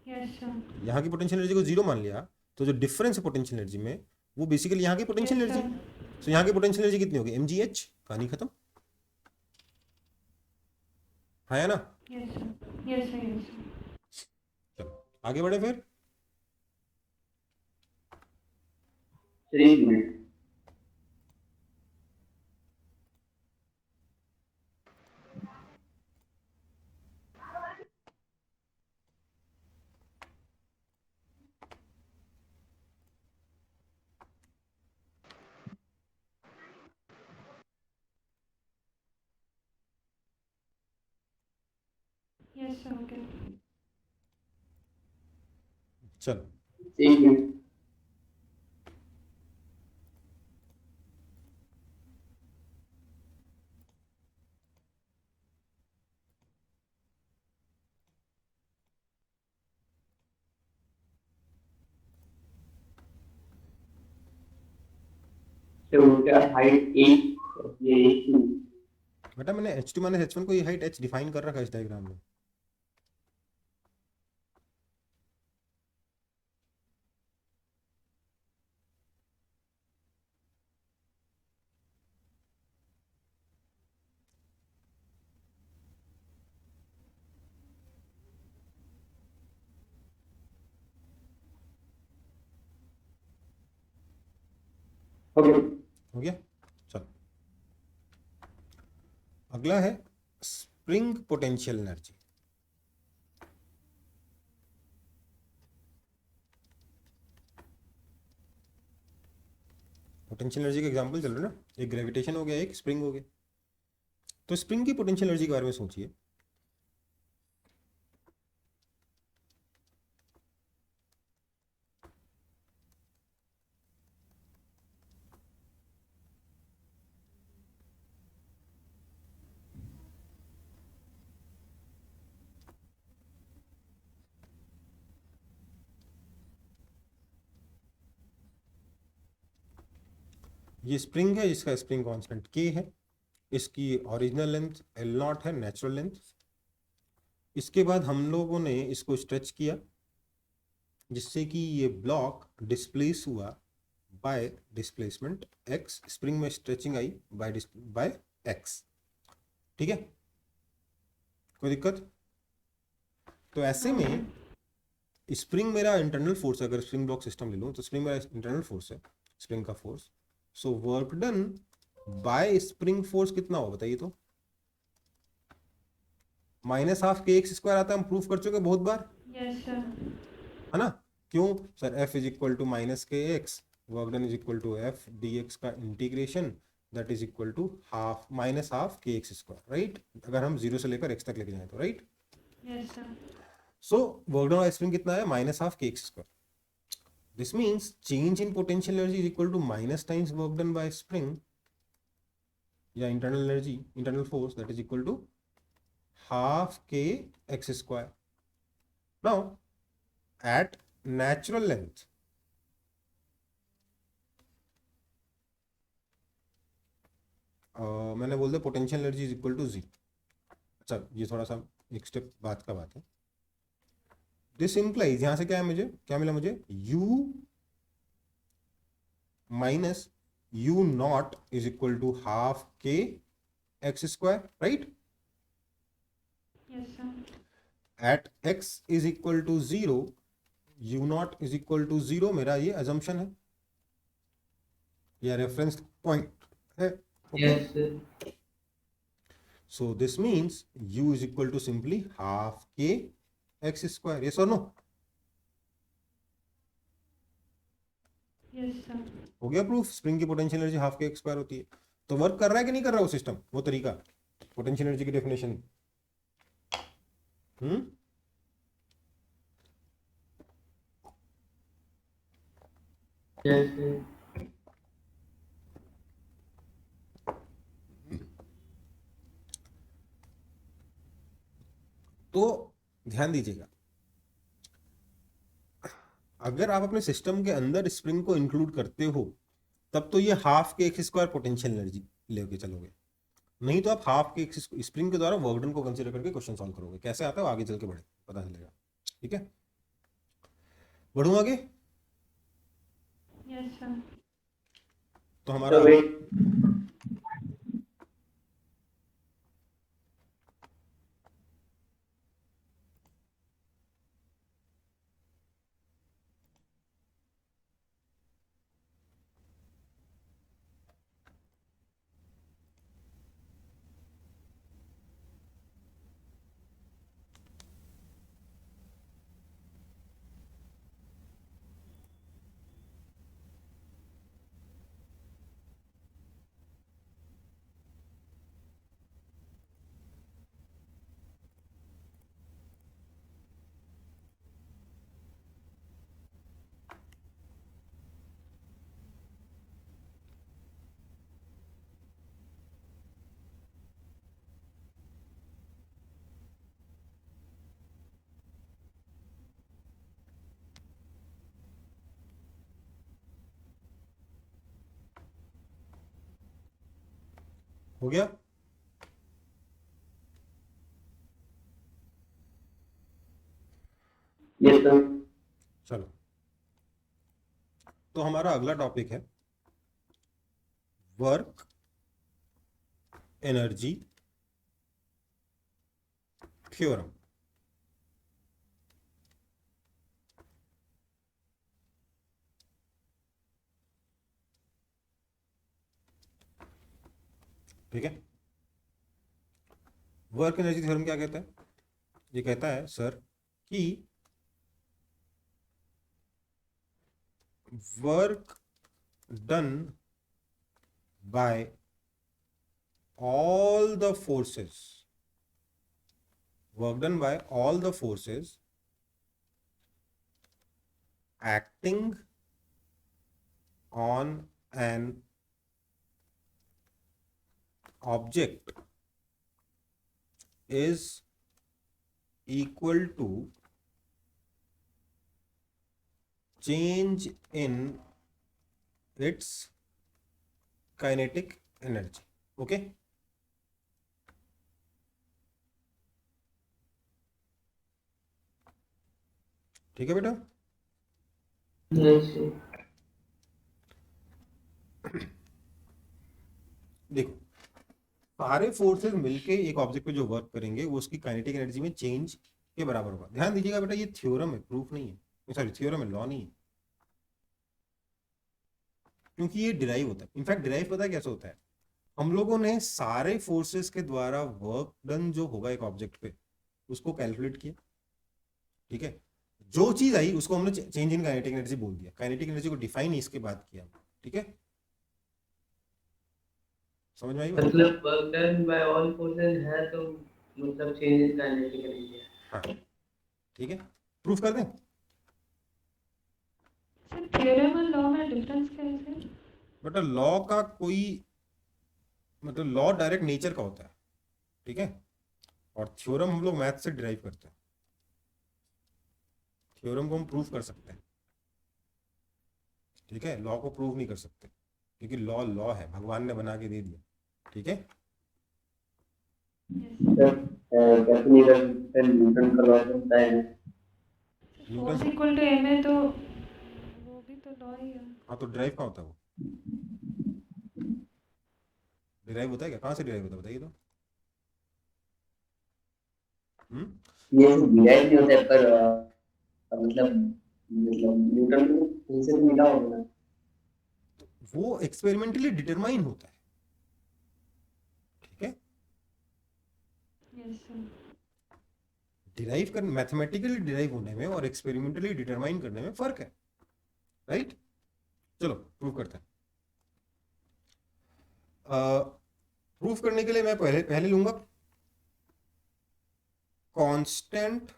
यस सर। यहाँ की पोटेंशियल एनर्जी को जीरो मान लिया, तो जो डिफरेंस है पोटेंशियल एनर्जी में वो बेसिकली यहाँ की पोटेंशियल एनर्जी। सो यहाँ की पोटेंशियल एनर्जी कितनी होगी, mgh, कहानी खत्म है ना। Yes sir, yes sir, yes sir. चलो आगे बढ़े फिर। 3 minutes. Yes sir, okay. चलो 3 minutes. तो उनका हाइट 8 और ये 2. बेटा मैंने h2 माइनस h1 को ये हाइट h डिफाइन कर रखा है इस डायग्राम में। ओके. हो गया। चलो अगला है spring potential energy. Potential energy का एग्जांपल चल रहा है ना, एक ग्रेविटेशन हो गया, एक स्प्रिंग हो गया। तो स्प्रिंग की पोटेंशियल एनर्जी के बारे में सोचिए। ये स्प्रिंग है, इसका स्प्रिंग कांस्टेंट k है, इसकी ओरिजिनल लेंथ L0 है, नेचुरल लेंथ। इसके बाद हम लोगों ने इसको स्ट्रेच किया जिससे कि ये ब्लॉक डिस्प्लेस हुआ बाय डिस्प्लेसमेंट x, स्प्रिंग में स्ट्रेचिंग आई बाय x। ठीक है, कोई दिक्कत? तो ऐसे में स्प्रिंग मेरा इंटरनल फोर्स है, अगर स्प्रिंग ब्लॉक सिस्टम ले लूँ तो स्प्रिंग मेरा इंटरनल फोर्स है, स्प्रिंग का force. So work done bye spring force कितना हो बताइए तो, -12 kx² आता है, हम प्रूफ कर चुके बहुत बार, यस सर। है ना। क्यों sir, F is equal to -kx, work done is equal to F dx का integration that is equal to -12 kx², right. अगर हम 0 से लेकर x तक लेके जाए तो, right. Yes sir. So work done bye spring कितना है, -12 kx²। This means change in potential energy is equal to minus times work done by spring, या internal energy, internal force, that is equal to half k x². Now at natural length, मैंने बोल दिया potential energy is equal to G. अच्छा ये थोड़ा सा एक step बाद का बात है। दिस इंप्लाइज, यहां से क्या है, मुझे क्या मिला, मुझे u minus u not is equal to half k x², right. Yes sir. At x is equal to 0, u not is equal to 0, मेरा ये अजम्पशन है या रेफरेंस पॉइंट है, okay. Yes, sir. So this means u is equal to simply half k x², yes or no? Yes sir. हो गया proof, spring की potential energy half के x² होती है। तो वर्क कर रहा है कि नहीं कर रहा वो सिस्टम, वो तरीका, पोटेंशियल एनर्जी की डेफिनेशन। Yes, sir. तो ध्यान दीजिएगा, अगर आप अपने सिस्टम के अंदर स्प्रिंग को इंक्लूड करते हो तब तो ये हाफ के x² पोटेंशियल एनर्जी लेके चलोगे, नहीं तो आप हाफ के स्प्रिंग के द्वारा वर्क डन को कंसीडर करके क्वेश्चन सॉल्व करोगे। कैसे आता है वो आगे चल के बढ़े पता चलेगा, ठीक है। बढ़ूं आगे। Yes sir. तो हमारा So wait, हो गया। yes sir. चलो, तो हमारा अगला टॉपिक है वर्क एनर्जी थ्योरम। ठीक है, वर्क एनर्जी थ्योरम क्या कहता है? ये कहता है सर कि work done bye all the forces, work done by all the forces acting on an object is equal to change in its kinetic energy. Okay, ठीक है बेटा। Yes, sir. देखो, सारे फोर्सेस मिलके एक ऑब्जेक्ट पे जो वर्क करेंगे वो उसकी काइनेटिक एनर्जी में चेंज के बराबर होगा। ध्यान दीजिएगा बेटा, ये थ्योरम है, प्रूफ नहीं है, सॉरी थ्योरम है, लॉ नहीं है, क्योंकि ये डिराइव होता है। इनफैक्ट डिराइव पता है कैसे होता है? हम लोगों ने सारे फोर्सेस के द्वारा वर्क डन जो होगा एक ऑब्जेक्ट पे उसको कैलकुलेट किया, ठीक है, जो चीज आई उसको हमने चेंज इन काइनेटिक एनर्जी बोल दिया, काइनेटिक एनर्जी को डिफाइन इसके बाद किया, ठीक है, समझ में आई बात? मतलब work done by all forces है तो मतलब चेंज इन काइनेटिक एनर्जी है। हाँ, ठीक है, प्रूफ कर दें? सर थ्योरम और लॉ में डिफरेंस क्या है सर? बट लॉ का कोई मतलब लॉ डायरेक्ट नेचर का होता है, ठीक है, और थ्योरम हम लोग मैथ से डिराइव करते हैं। थ्योरम को हम प्रूव कर सकते हैं, ठीक है, लॉ को प्रूव नहीं कर सकते, क्योंकि लॉ लॉ है, भगवान ने बना के दे दिया, ठीक है। Sir, कैसे निकल सर न्यूटन का लॉ बनता है? फोर्स इक्वल टू एम है तो वो भी तो लॉ ही है। हाँ, तो डिराइव कहाँ होता है वो? डिराइव होता है क्या? कहाँ से डिराइव होता है बताइए तो। ये डिराइव नहीं होता है पर मतलब न्यूटन को कहीं से तो मिला होगा ना। वो एक्सपेरिमेंटली डिटरमाइन होता है, ठीक है। Yes sir. डिराइव कर मैथमेटिकली डिराइव होने में और एक्सपेरिमेंटली डिटरमाइन करने में फर्क है, राइट? चलो प्रूव करते हैं। प्रूफ करने के लिए मैं पहले पहले लूंगा constant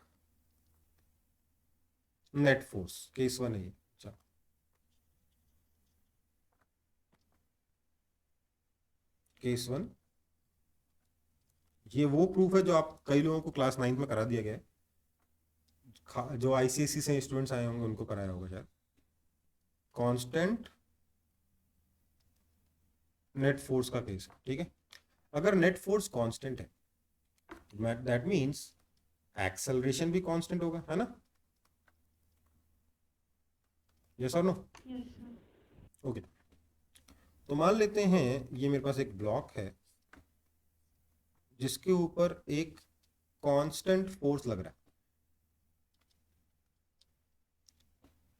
net force, case one है ये। चलो, केस वन, ये वो प्रूफ है जो आप कई लोगों को क्लास 9 में करा दिया गया है, जो आईसीएससी से स्टूडेंट्स आए होंगे उनको कराया होगा शायद। कांस्टेंट नेट फोर्स का केस है, ठीक है। अगर नेट फोर्स कांस्टेंट है दैट मींस एक्सेलरेशन भी कांस्टेंट होगा, है ना? यस और नो? Yes sir. ओके, तो मान लेते हैं ये मेरे पास एक ब्लॉक है जिसके ऊपर एक कांस्टेंट फोर्स लग रहा है,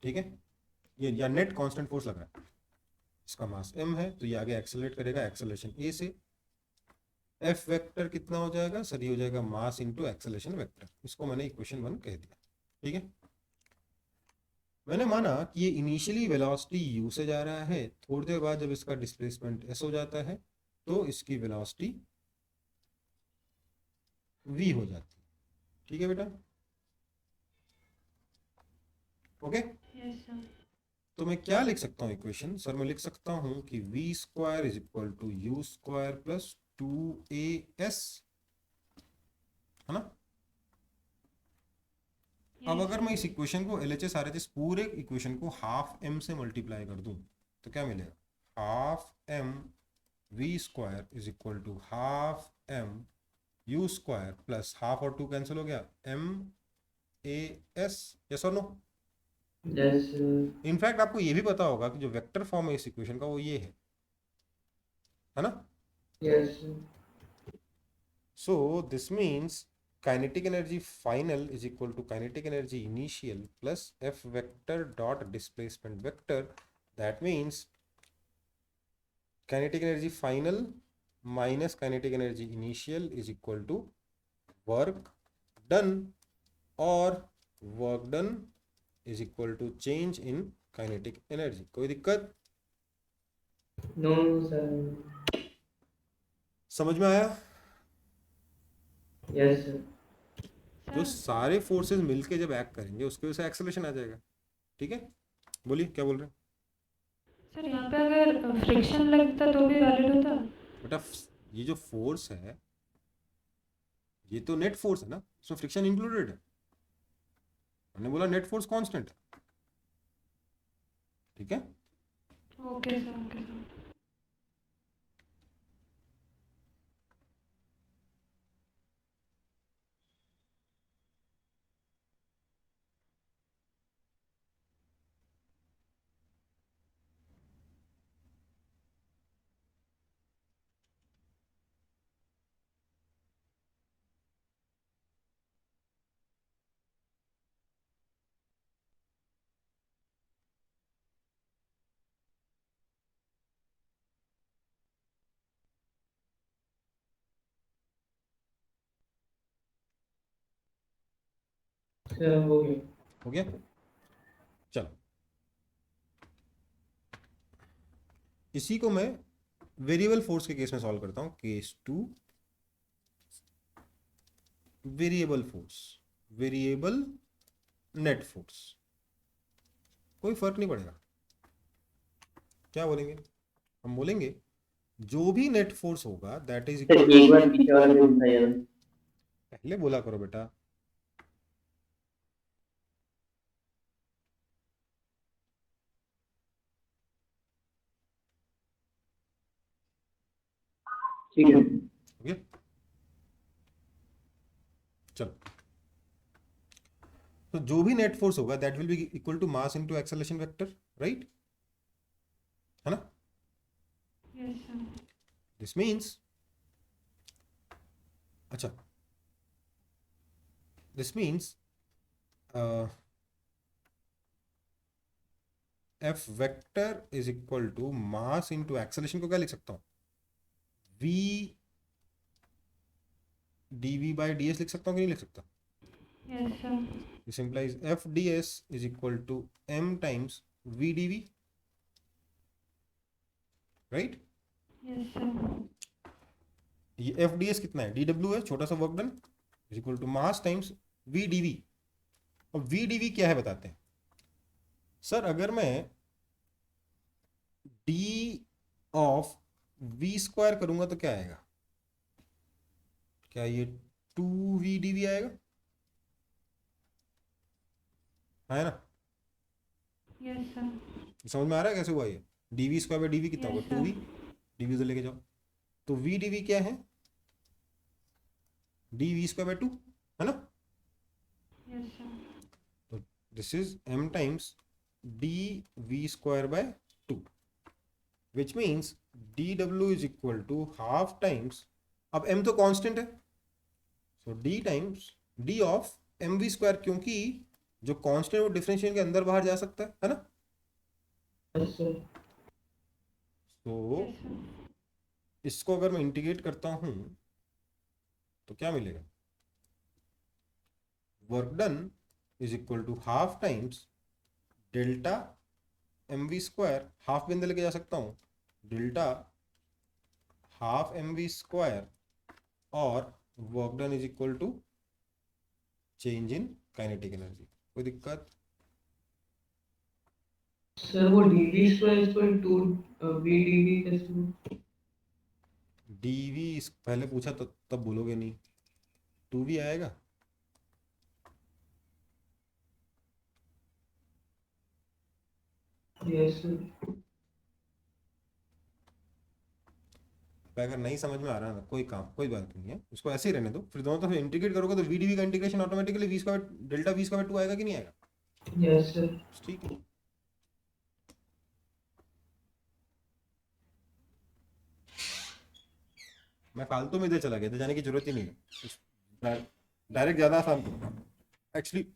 ठीक है, ये या नेट कांस्टेंट फोर्स लग रहा है, इसका मास m है, तो ये आगे एक्सेलरेट करेगा एक्सेलरेशन a से। f वेक्टर कितना हो जाएगा सर, ये हो जाएगा मास इनटू एक्सेलरेशन वेक्टर। इसको मैंने इक्वेशन 1 कह दिया, ठीक है। मैंने माना कि ये इनिशियली वेलोसिटी u से जा रहा है, थोड़ी देर बाद जब इसका डिस्प्लेसमेंट s हो जाता है तो इसकी वेलोसिटी v हो जाती है, ठीक है बेटा, ओके। Yes sir. तो मैं क्या लिख सकता हूँ इक्वेशन, सर मैं लिख सकता हूँ कि v square is equal to u square plus 2as, है ना। अब अगर मैं इस इक्वेशन को LHS RHS पूरे इक्वेशन को हाफ m से मल्टीप्लाई कर दूं तो क्या मिलेगा, half m v square is equal to half m u square plus half और 2 कैंसिल हो गया m a s, यस और नो। Yes. इनफैक्ट आपको ये भी पता होगा कि जो वेक्टर फॉर्म है इस इक्वेशन का वो ये है ना। Yes. So this means kinetic energy final is equal to kinetic energy initial plus F vector dot displacement vector. That means kinetic energy final minus kinetic energy initial is equal to work done, or work done is equal to change in kinetic energy. कोई दिक्कत No, sir. समझ में आया। Yes, sir. जो सारे forces मिलके जब act करेंगे उसकी वजह से एक्सेलरेशन आ जाएगा, ठीक है। बोलिए क्या बोल रहे हैं सर यहाँ पे अगर फ्रिक्शन लगता तो भी वैलिड होता। बेटा। ये जो फोर्स है ये तो नेट फोर्स है ना, इसमें फ्रिक्शन इंक्लूडेड है। हमने बोला नेट फोर्स कांस्टेंट है, ठीक है। Okay sir, okay sir. Sir, okay. हो गया, चलो इसी को मैं वेरिएबल फोर्स के केस में सॉल्व करता हूं। Case 2 variable force, variable net force, कोई फर्क नहीं पड़ेगा। क्या बोलेंगे हम, बोलेंगे जो भी नेट फोर्स होगा दैट इज सर इक्वल, एक बार पीछे वाला भी बताइए। पहले बोला करो बेटा। ठीक है। हो गया, चलो। तो जो भी नेट फोर्स होगा that will be equal to mass into acceleration vector, right, है ना। Yes sir. दिस मीन्स, अच्छा this means f vector is equal to mass into acceleration को क्या लिख सकता हूं, v dv बाई ds लिख सकता हूं कि नहीं लिख सकता। Yes sir. This implies f ds is equal to m times v dv, right. Yes sir. ये एफ डी एस कितना है, dw है, छोटा सा work done, is equal to mass times v dv। और v dv क्या है बताते हैं सर। अगर मैं d ऑफ v स्क्वायर करूंगा तो क्या आएगा, क्या ये 2v dv आएगा, है ना। Yes sir. समझ में आ रहा है कैसे हुआ ये, dv स्क्वायर बाई dv कितना Yes, होगा, sir. 2v, dv उधर लेके जाओ, तो v dv क्या है, dv स्क्वायर बाई 2, है ना। Yes sir. तो this is m times dv square by 2, which means D W is equal to half times, अब m तो कांस्टेंट है, so d times d of M V square, क्योंकि जो constant वो differential के अंदर बाहर जा सकता है ना। Yes, sir. तो यस सर। इसको अगर मैं इंटीग्रेट करता हूं तो क्या मिलेगा, work done is equal to half times delta M V square, half भी अंदर लेके जा सकता हूँ, delta half M V square, और work done is equal to change in kinetic energy. कोई दिक्कत? Sir, वो dv square is equal to vdv plus 2. DV पहले पूछा तो तब बोलोगे नहीं, टू भी आएगा। Yes, sir. अगर नहीं समझ में आ रहा है कोई बात नहीं है, उसको ऐसे ही रहने दो, फिर दोनों तरफ इंटीग्रेट करोगे तो वीडीवी का integration automatically v square delta v square 2 आएगा कि नहीं आएगा? Yes, sir. ठीक है। मैं फालतू में इधर चला गया, इधर जाने की जरूरत ही नहीं है, डायरेक्ट ज्यादा आसान। एक्चुअली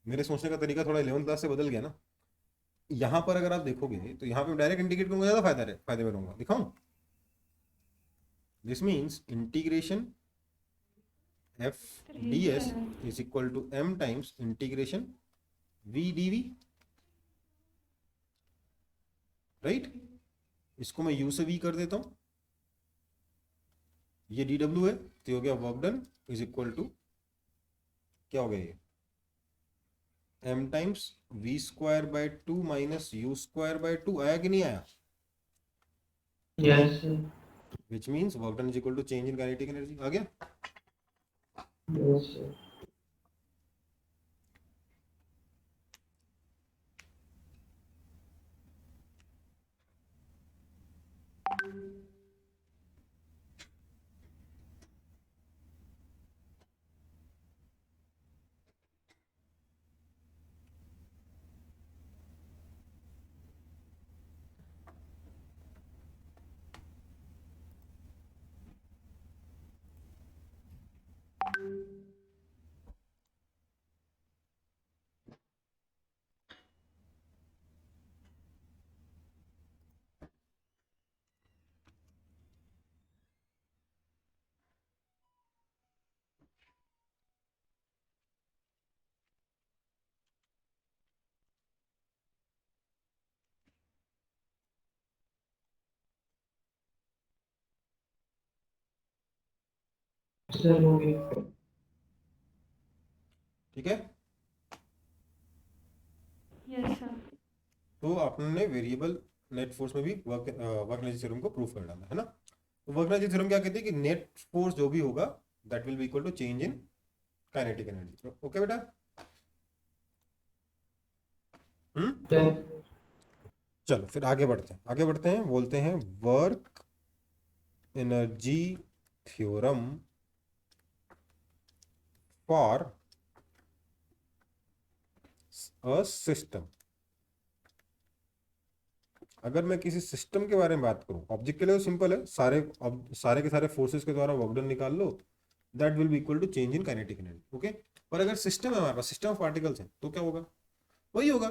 मेरे सोचने का तरीका थोड़ा 11th क्लास से बदल गया ना। यहाँ पर अगर आप देखोगे तो यहाँ पे डायरेक्ट इंटीग्रेट करूंगा, ज्यादा फायदे में रहूंगा। दिखाऊं? This means integration f d s is equal to m times integration v d v, right. इसको मैं यू से वी कर देता हूं, ये डी डब्ल्यू है तो हो गया work done is equal to क्या हो गया, ये M times V square by 2 minus U square by 2 आया कि नहीं आया? Yes, sir. Which means work done is equal to change in kinetic energy. आ गया? Yes, sir. Sir, हो गया. ठीक है। Yes sir. तो आपने वेरिएबल नेट फोर्स में भी वर्क एनर्जी थ्योरम को प्रूफ कर डाला है ना। तो वर्क एनर्जी थ्योरम क्या कहती है कि नेट फोर्स जो भी होगा that will be equal to change in kinetic energy. Okay बेटा? Yes. चलो फिर आगे बढ़ते हैं, बोलते हैं work energy theorem for a system. अगर मैं किसी सिस्टम के बारे में बात करूं, ऑब्जेक्ट के लिए तो सिंपल है, सारे के सारे फोर्सेस के द्वारा वर्क डन निकाल लो, that will be equal to change in kinetic energy. Okay, पर अगर सिस्टम है हमारे पास, सिस्टम ऑफ पार्टिकल्स है, तो क्या होगा? वही होगा,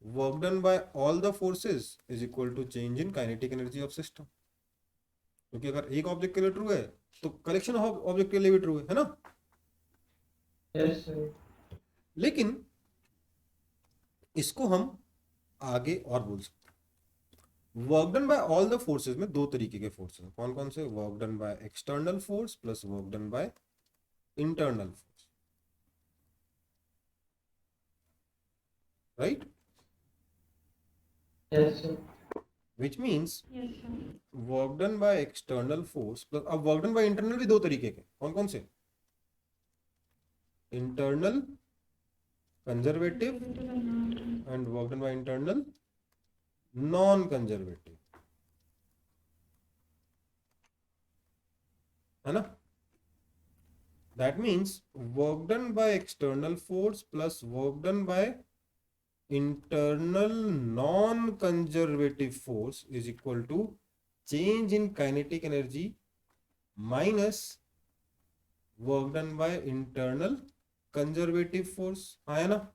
work done by all the forces is equal to change in kinetic energy of system. क्योंकि अगर एक ऑब्जेक्ट के लिए ट्रू है तो कलेक्शन ऑफ ऑब्जेक्ट के लिए भी ट्रू है ना। Yes, sir. लेकिन इसको हम आगे और बोल सकते हैं, work done by all the forces में दो तरीके के फोर्सेस हैं। कौन कौन से? Work done by external force plus work done by internal force, right? Yes, sir. Which means yes sir. Work done by external force plus, अब work done by internal भी दो तरीके के, कौन कौन से? Internal conservative and work done by internal non conservative, है ना। That means work done by external force plus work done by internal non conservative force is equal to change in kinetic energy minus work done by internal conservative force, आया ना?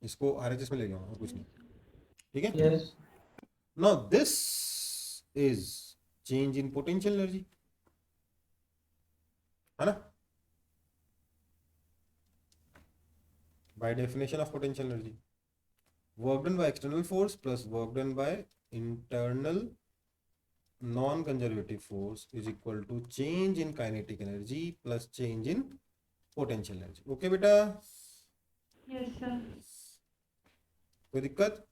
इसको RHS में ले जाऊंगा और कुछ नहीं, ठीक है? Yes. Now this is change in potential energy, है ना? By definition of potential energy, work done by external force plus work done by internal non-conservative force is equal to change in kinetic energy plus change in potential energy. Okay बेटा, yes sir. कोई दिक्कत?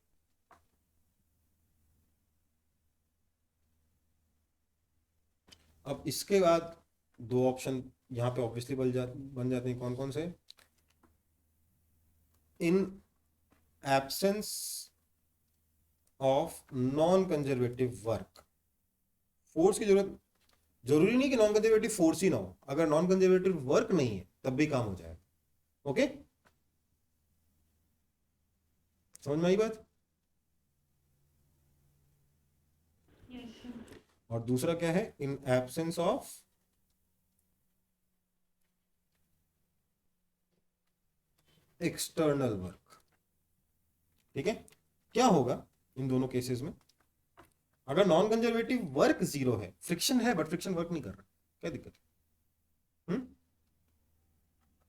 अब इसके बाद दो option यहाँ पे obviously बन जाते हैं, कौन कौन से? In absence of non conservative work, force की जरूरत जरूरी नहीं कि नॉन कंजर्वेटिव फोर्स ही ना हो, अगर नॉन कंजर्वेटिव वर्क नहीं है तब भी काम हो जाएगा। ओके, समझ में आई बात? Yes sir. और दूसरा क्या है? In absence of external work. ठीक है, क्या होगा इन दोनों केसेस में? अगर नॉन कंजर्वेटिव वर्क जीरो है, फ्रिक्शन है बट फ्रिक्शन वर्क नहीं कर रहा, क्या दिक्कत है?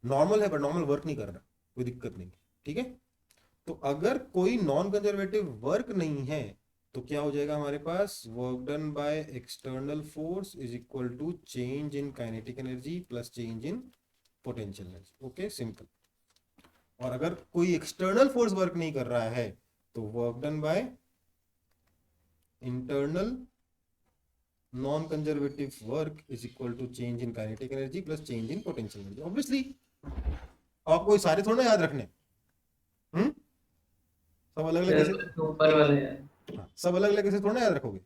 नॉर्मल है बट नॉर्मल वर्क नहीं कर रहा, कोई दिक्कत नहीं, ठीक है? तो अगर कोई नॉन कंजर्वेटिव वर्क नहीं है तो क्या हो जाएगा हमारे पास? Work done by external force is equal to change in kinetic energy plus change in potential energy. Okay, simple. और अगर कोई एक्सटर्नल फोर्स वर्क नहीं कर रहा है तो work done by internal non conservative work is equal to change in kinetic energy plus change in potential energy. Obviously आपको सारे थोड़ा ना याद रखने, सब अलग अलग कैसे, ऊपर वाले हैं। हाँ, सब अलग अलग कैसे थोड़ा ना याद रखोगे?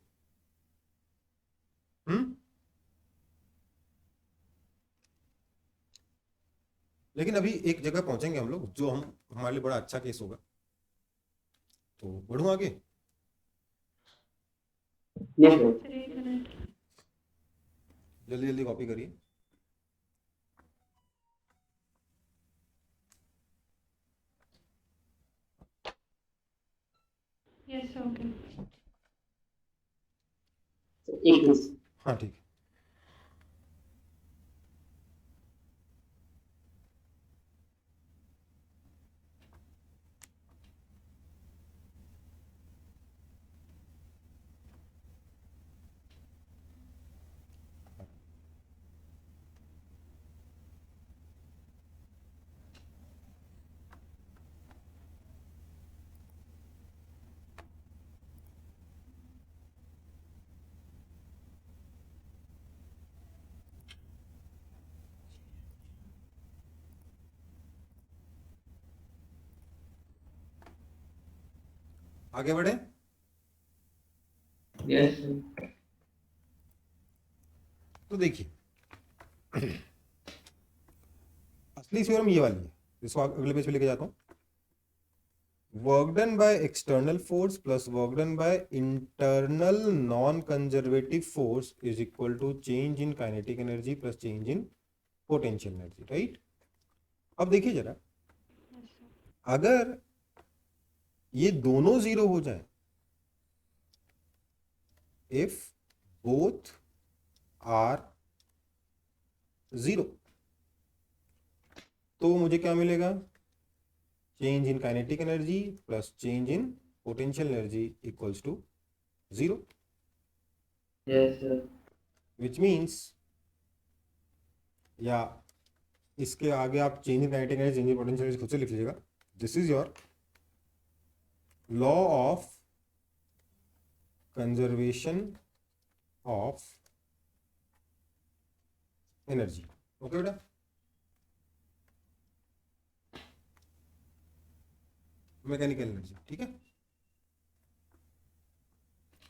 लेकिन अभी एक जगह पहुंचेंगे हम लोग जो हमारे लिए बड़ा अच्छा केस होगा, तो बढ़ूं आगे। Yes, sir. सर एक मिनट। जल्दी जल्दी कॉपी करिए। Yes sir, okay. एक मिनट। हाँ ठीक है। आगे बढ़े। यस। तो देखिए असली थ्योरम ये वाली है, इसको अगले पेज पे लेके जाता हूं। Work done by external force plus work done by internal non conservative force is equal to change in kinetic energy plus change in potential energy, right? अब देखिए जरा, यस सर। अगर ये दोनों जीरो हो जाए, इफ बोथ आर जीरो, तो मुझे क्या मिलेगा? Change in kinetic energy plus change in potential energy equals to zero, yes sir. Which means, या इसके आगे आप change in kinetic energy, change in potential energy खुद से लिख लीजिएगा। This is your law of conservation of energy. Okay बेटा, mechanical energy, ठीक है?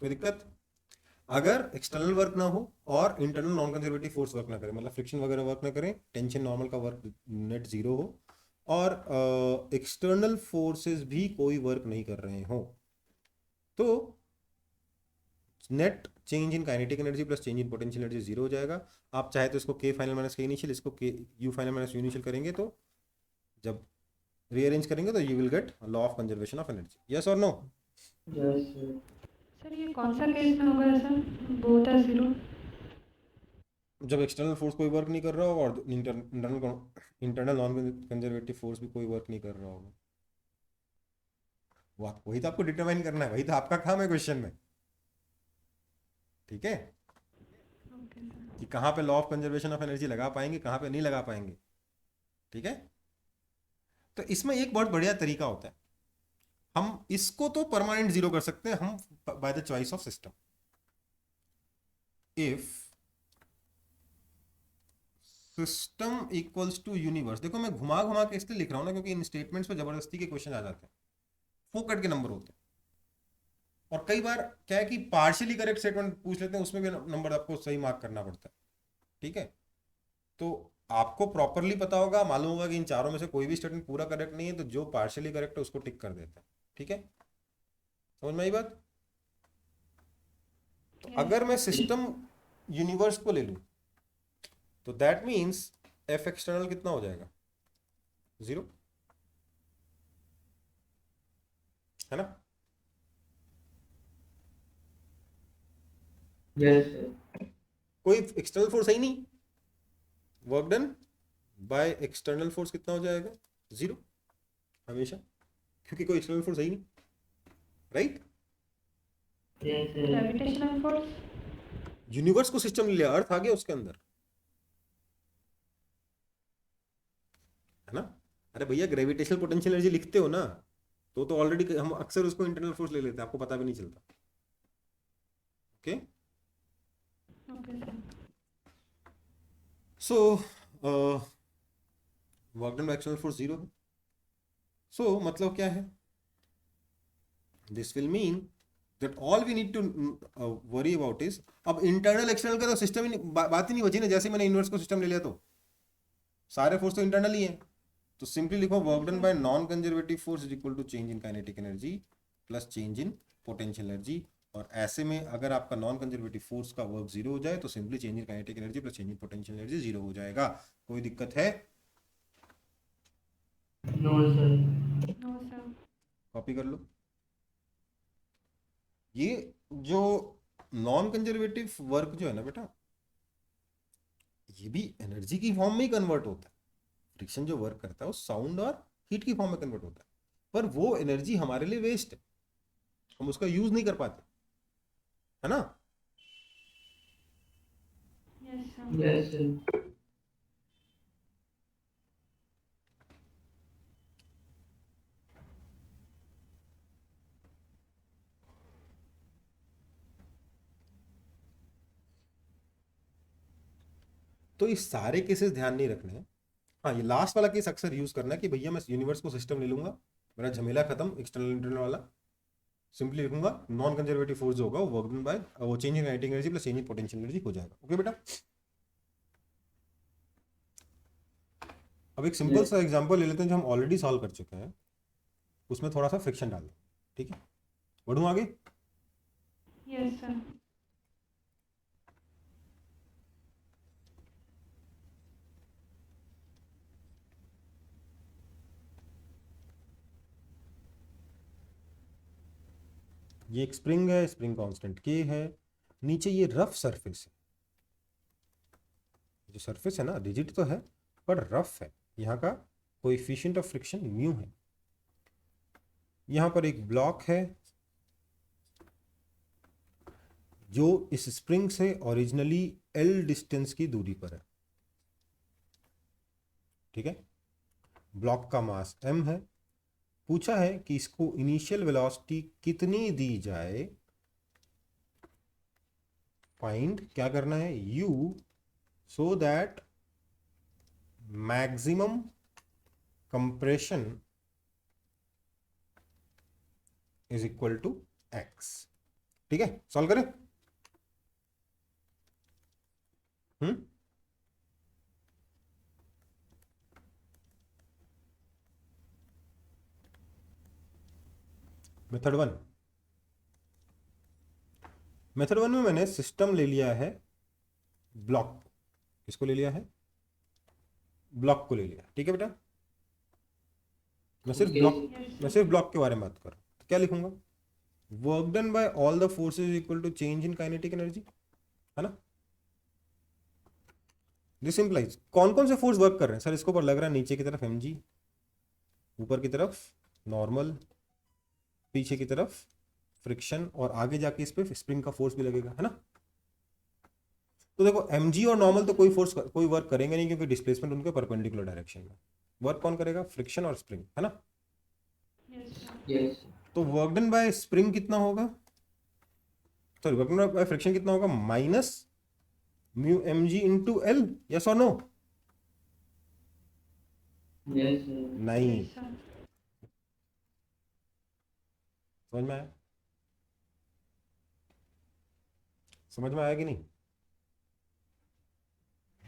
कोई दिक्कत? अगर एक्सटर्नल वर्क ना हो और internal non conservative force work ना करे, मतलब फ्रिक्शन वगैरह वर्क ना करें, टेंशन नॉर्मल का वर्क नेट जीरो हो, और एक्सटर्नल फोर्सेस भी कोई वर्क नहीं कर रहे हो, तो net change in kinetic energy plus change in potential energy zero हो जाएगा। आप चाहे तो इसको के फाइनल माइनस के इनिशियल, इसको के you final minus you initial करेंगे तो जब रीअरेंज करेंगे तो you will get law of conservation of energy. Yes और नो? Yes, sir. सर ये कौन सा केस में होगा ऐसा, बोथ आर जीरो? जब एक्सटर्नल फोर्स कोई वर्क नहीं कर रहा होगा और इंटरनल नॉन कंजर्वेटिव फोर्स भी कोई वर्क नहीं कर रहा होगा। वही तो आपको डिटरमाइन करना है, वही तो आपका काम है क्वेश्चन में। ठीक है, ओके सर। कि कहाँ पे law of conservation of energy लगा पाएंगे, कहाँ पे नहीं लगा पाएंगे। ठीक है, तो इसमें एक बहुत बढ़िया तरीका होता है, हम इसको तो परमानेंट जीरो कर सकते हैं हम by the choice of system. If system equals to universe, देखो मैं घुमा घुमा के इसलिए लिख रहा हूं ना क्योंकि इन स्टेटमेंट्स पे जबरदस्ती के क्वेश्चन आ जाते हैं, फोकट के नंबर होते हैं। और कई बार क्या है कि पार्शियली करेक्ट स्टेटमेंट पूछ लेते हैं, उसमें भी नंबर आपको सही मार्क करना पड़ता है। ठीक है, तो आपको प्रॉपरली पता होगा, मालूम होगा कि इन चारों में से कोई भी स्टेटमेंट पूरा करेक्ट नहीं है, तो जो पार्शियली करेक्ट है उसको टिक कर देते हैं। ठीक है, समझ में आई बात? तो अगर मैं सिस्टम यूनिवर्स को ले लूं तो दैट मीन्स एफ एक्सटर्नल कितना हो जाएगा? जीरो, है ना? Yes, sir. कोई एक्सटर्नल फोर्स है ही नहीं, work done by external force कितना हो जाएगा? जीरो हमेशा, क्योंकि कोई एक्सटर्नल फोर्स है ही नहीं, right? Yes, sir. Gravitational force? Universe को सिस्टम ले लिया, अर्थ आ गया उसके अंदर, है ना? अरे भैया ग्रेविटेशनल पोटेंशियल एनर्जी लिखते हो ना, तो ऑलरेडी हम अक्सर उसको इंटरनल फोर्स ले लेते हैं, आपको पता भी नहीं चलता। Okay, okay sir. So work done by external force zero है। सो मतलब क्या है? This will mean that all we need to worry about is, अब इंटरनल एक्सटर्नल का तो सिस्टम ही बात ही नहीं बची ना। जैसे मैंने इनवर्स को सिस्टम ले लिया तो सारे फोर्स तो इंटरनल ही है, तो सिंपली लिखो work done by non conservative force is equal to change in kinetic energy plus change in potential energy. और ऐसे में अगर आपका नॉन कंजर्वेटिव फोर्स का वर्क जीरो हो जाए तो simply change in kinetic energy plus change in potential energy zero हो जाएगा। कोई दिक्कत है? No, sir. No sir. Copy कर लो। ये जो नॉन कंजर्वेटिव वर्क जो है ना बेटा, ये भी एनर्जी की फॉर्म में ही कन्वर्ट होता है। फ्रिक्शन जो वर्क करता है वो साउंड और हीट की फॉर्म में कन्वर्ट होता है, पर वो एनर्जी हमारे लिए वेस्ट है, हम उसका यूज नहीं कर पाते, है ना? Yes sir. Yes, sir. तो ये सारे केसेस ध्यान नहीं रखने हैं। हाँ, ये लास्ट वाला केस अक्सर यूज करना है कि भैया मैं यूनिवर्स को सिस्टम ले लूंगा, मेरा झमेला खत्म, एक्सटर्नल इंटरनल वाला सिंपली लिखूंगा नॉन कंजर्वेटिव फोर्स जो होगा वो वर्क डन बाय वो change in kinetic energy plus change in potential energy हो जाएगा। ओके बेटा, अब एक सिंपल सा एग्जांपल ले लेते हैं जो हम ऑलरेडी सॉल्व कर चुके हैं, उसमें थोड़ा सा फ्रिक्शन डाल दें। ठीक है, बढ़ूं आगे? Yes sir. ये एक स्प्रिंग है, स्प्रिंग कांस्टेंट के है, नीचे ये रफ सरफेस है। जो सरफेस है ना रिजिड तो है पर रफ है, यहाँ का कोएफिशिएंट ऑफ फ्रिक्शन म्यू है। यहाँ पर एक ब्लॉक है जो इस स्प्रिंग से ओरिजिनली L डिस्टेंस की दूरी पर है। ठीक है, ब्लॉक का मास m है, पूछा है कि इसको इनिशियल वेलोसिटी कितनी दी जाए, फाइंड क्या करना है u so that maximum compression is equal to x। ठीक है, सॉल्व करें। मेथड 1, मेथड 1 में मैंने सिस्टम ले लिया है ब्लॉक। किसको ले लिया है? ब्लॉक को ले लिया। ठीक है बेटा, मैं सिर्फ Okay. ब्लॉक Yes, मैं sir. सिर्फ ब्लॉक के बारे में बात कर रहा हूँ। तो क्या लिखूंगा? Work done by all the forces equal to change in kinetic energy, है ना। दिस इंप्लाइज कौन कौन से फोर्स वर्क कर रहे हैं सर? इसको पर लग रहा है नीचे की तरफ mg, ऊपर की तरफ नॉर्मल, पीछे की तरफ फ्रिक्शन, और आगे जाके इस पे स्प्रिंग का फोर्स भी लगेगा, है ना। तो देखो mg और नॉर्मल तो कोई वर्क करेंगे नहीं, क्योंकि डिस्प्लेसमेंट उनके परपेंडिकुलर डायरेक्शन में। वर्क कौन करेगा? फ्रिक्शन और स्प्रिंग, है ना। Yes, sir. Yes. तो वर्क डन बाय स्प्रिंग कितना होगा? Sorry, work done by friction कितना होगा? Minus mu mg into L. Yes और नो? Yes, sir. नहीं। Yes, sir. समझ में आया? समझ में आया कि नहीं?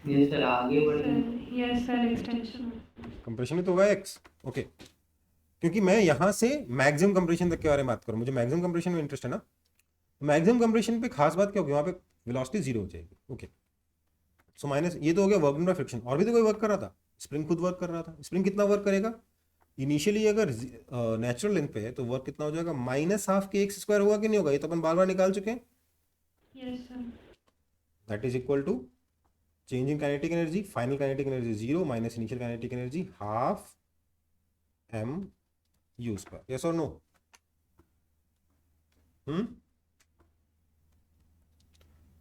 Yes, sir. आगे बढ़े. Sir, yes, sir. Extension. Compression में तो होगा एक्स। ओके, क्योंकि मैं यहां से मैक्सिमम कंप्रेशन तक के बारे में बात करूं, मुझे मैक्सिमम कंप्रेशन में इंटरेस्ट है ना। मैक्सिमम कंप्रेशन पे खास बात क्या होगी? वहां पे वेलोसिटी जीरो हो जाएगी। ओके, सो माइनस, ये तो हो गया वर्क डन बाय फ्रिक्शन। और भी तो कोई वर्क कर रहा था? स्प्रिंग खुद वर्क कर रहा था। स्प्रिंग कितना वर्क करेगा? इनिशियली अगर नेचुरल लेंथ पे है तो वर्क कितना हो जाएगा? माइनस हाफ के एक्स स्क्वायर होगा कि नहीं होगा? ये तो अपन बार बार निकाल चुके हैं। Yes, sir. That is equal to change in kinetic energy, final kinetic energy zero minus initial kinetic energy half M U square. Yes और नो?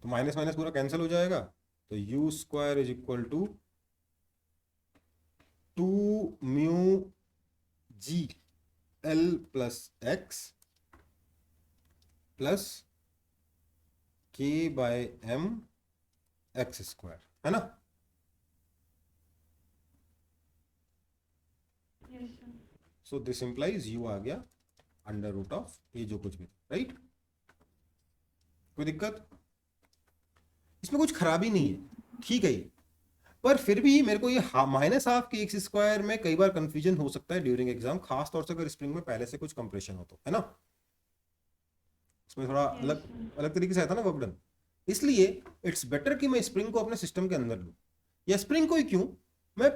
तो माइनस माइनस पूरा कैंसिल हो जाएगा, तो U square is equal to 2 mu G L plus X plus K by M X square, है ना। Yes, sir. So this implies U आ गया अंडर रूट ऑफ ये जो कुछ भी, राइट। कोई दिक्कत इसमें? कुछ खराबी नहीं है, ठीक है ये। पर फिर भी मेरे को ये माइनस हाफ के एक्स स्क्वायर में कई बार कंफ्यूजन हो सकता है ड्यूरिंग एग्जाम, खास तौर से अगर स्प्रिंग में पहले से कुछ कंप्रेशन हो तो, है ना। इसमें थोड़ा Yes, अलग sir. अलग तरीके से आता ना वर्क डन। इसलिए इट्स बेटर कि मैं स्प्रिंग को अपने सिस्टम के अंदर लूं। या स्प्रिंग को ही क्यों, मैं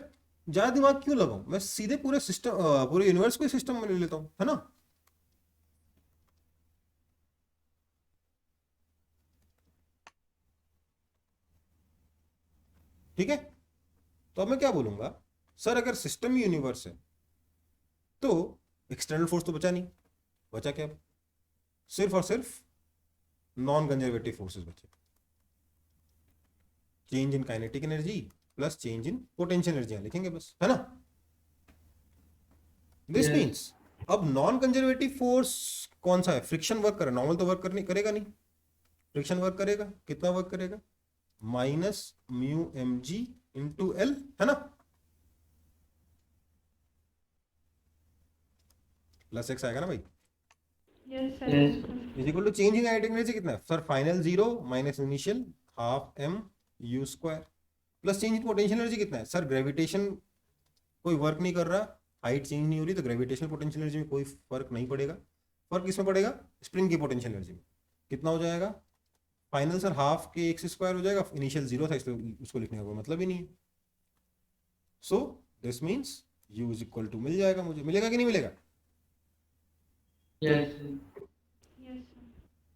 ज्यादा दिमाग क्यों लगाऊं, मैं सीधे पूरे सिस्टम पूरे यूनिवर्स को सिस्टम में ले लेता हूं, है ना। ठीक है, तो अब मैं क्या बोलूंगा? सर अगर सिस्टम ही यूनिवर्स है तो एक्सटर्नल फोर्स तो बचा नहीं, बचा क्या? सिर्फ और सिर्फ नॉन कंजर्वेटिव फोर्सेस बचे। Change in kinetic energy plus change in potential energy लिखेंगे बस, है ना। This Yes. मीन्स अब नॉन कंजर्वेटिव फोर्स कौन सा है? फ्रिक्शन वर्क करे, नॉर्मल तो वर्क करने करेगा नहीं, फ्रिक्शन वर्क करेगा। कितना वर्क करेगा? Minus mu M G into L, है ना, प्लस एक्स आएगा ना भाई। Yes, sir. Yes. Is equal to change in kinetic energy कितना है sir? Final zero minus initial half M U square plus change in potential energy कितना है sir? Gravitation कोई वर्क नहीं कर रहा, हाइट चेंज नहीं हो रही, तो ग्रेविटेशनल पोटेंशियल एनर्जी में कोई फर्क नहीं पड़ेगा। फर्क किसमें पड़ेगा? स्प्रिंग की पोटेंशियल एनर्जी में। कितना हो जाएगा? फाइनल सर हाफ के एक्स स्क्वायर हो जाएगा, इनिशियल जीरो था इसलिए उसको लिखने का कोई मतलब ही नहीं है। So this means U is equal to मिल जाएगा, मुझे मिलेगा कि नहीं मिलेगा? Yes, sir. Yes, sir.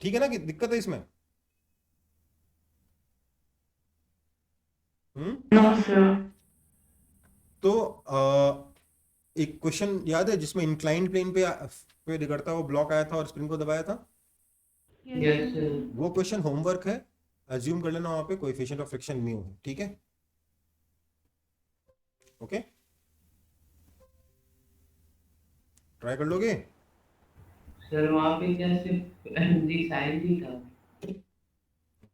ठीक है ना, कि दिक्कत है इसमें? No, sir. तो एक क्वेश्चन याद है जिसमें इंक्लाइंड प्लेन पे रिगड़ता हुआ ब्लॉक आया था और स्प्रिंग को दबाया था? Yes, Yes, sir. sir. वो क्वेश्चन होमवर्क है, अज्यूम कर लेना वहां पे कोएफिशिएंट ऑफ फ्रिक्शन म्यू है, ठीक है। ओके, ट्राई कर लोगे? सर वहाँ पे क्या सिर्फ mg साइन ही था?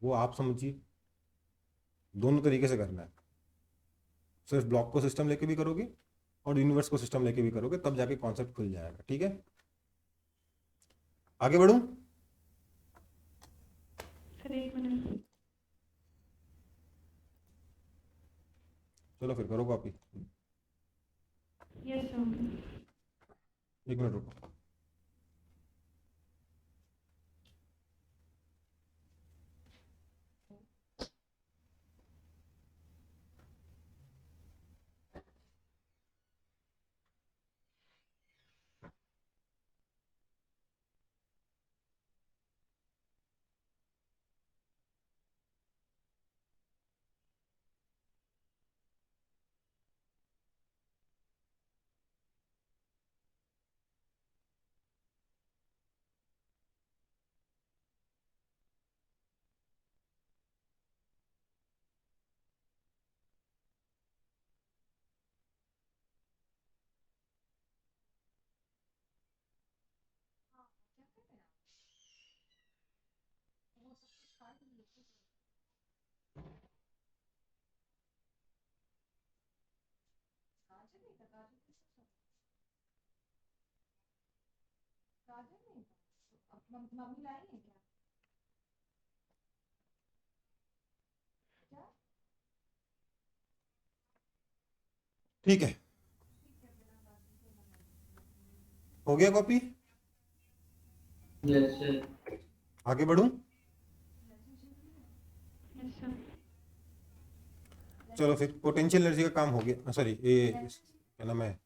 वो आप समझिए, दोनों तरीके से करना है। सिर्फ ब्लॉक को सिस्टम लेके भी करोगे और यूनिवर्स को सिस्टम लेके भी करोगे, तब जाके कॉन्सेप्ट खुल जाएगा, ठीक है। आगे बढ़ूं? सर एक मिनट। चलो फिर करो कॉपी। Yes sir. एक मिनट रुको। ठीक है, हो गया कॉपी? Yes sir. आगे बढ़ूं? Yes sir. चलो फिर पोटेंशियल एनर्जी का काम हो गया, सॉरी ये क्या नाम है,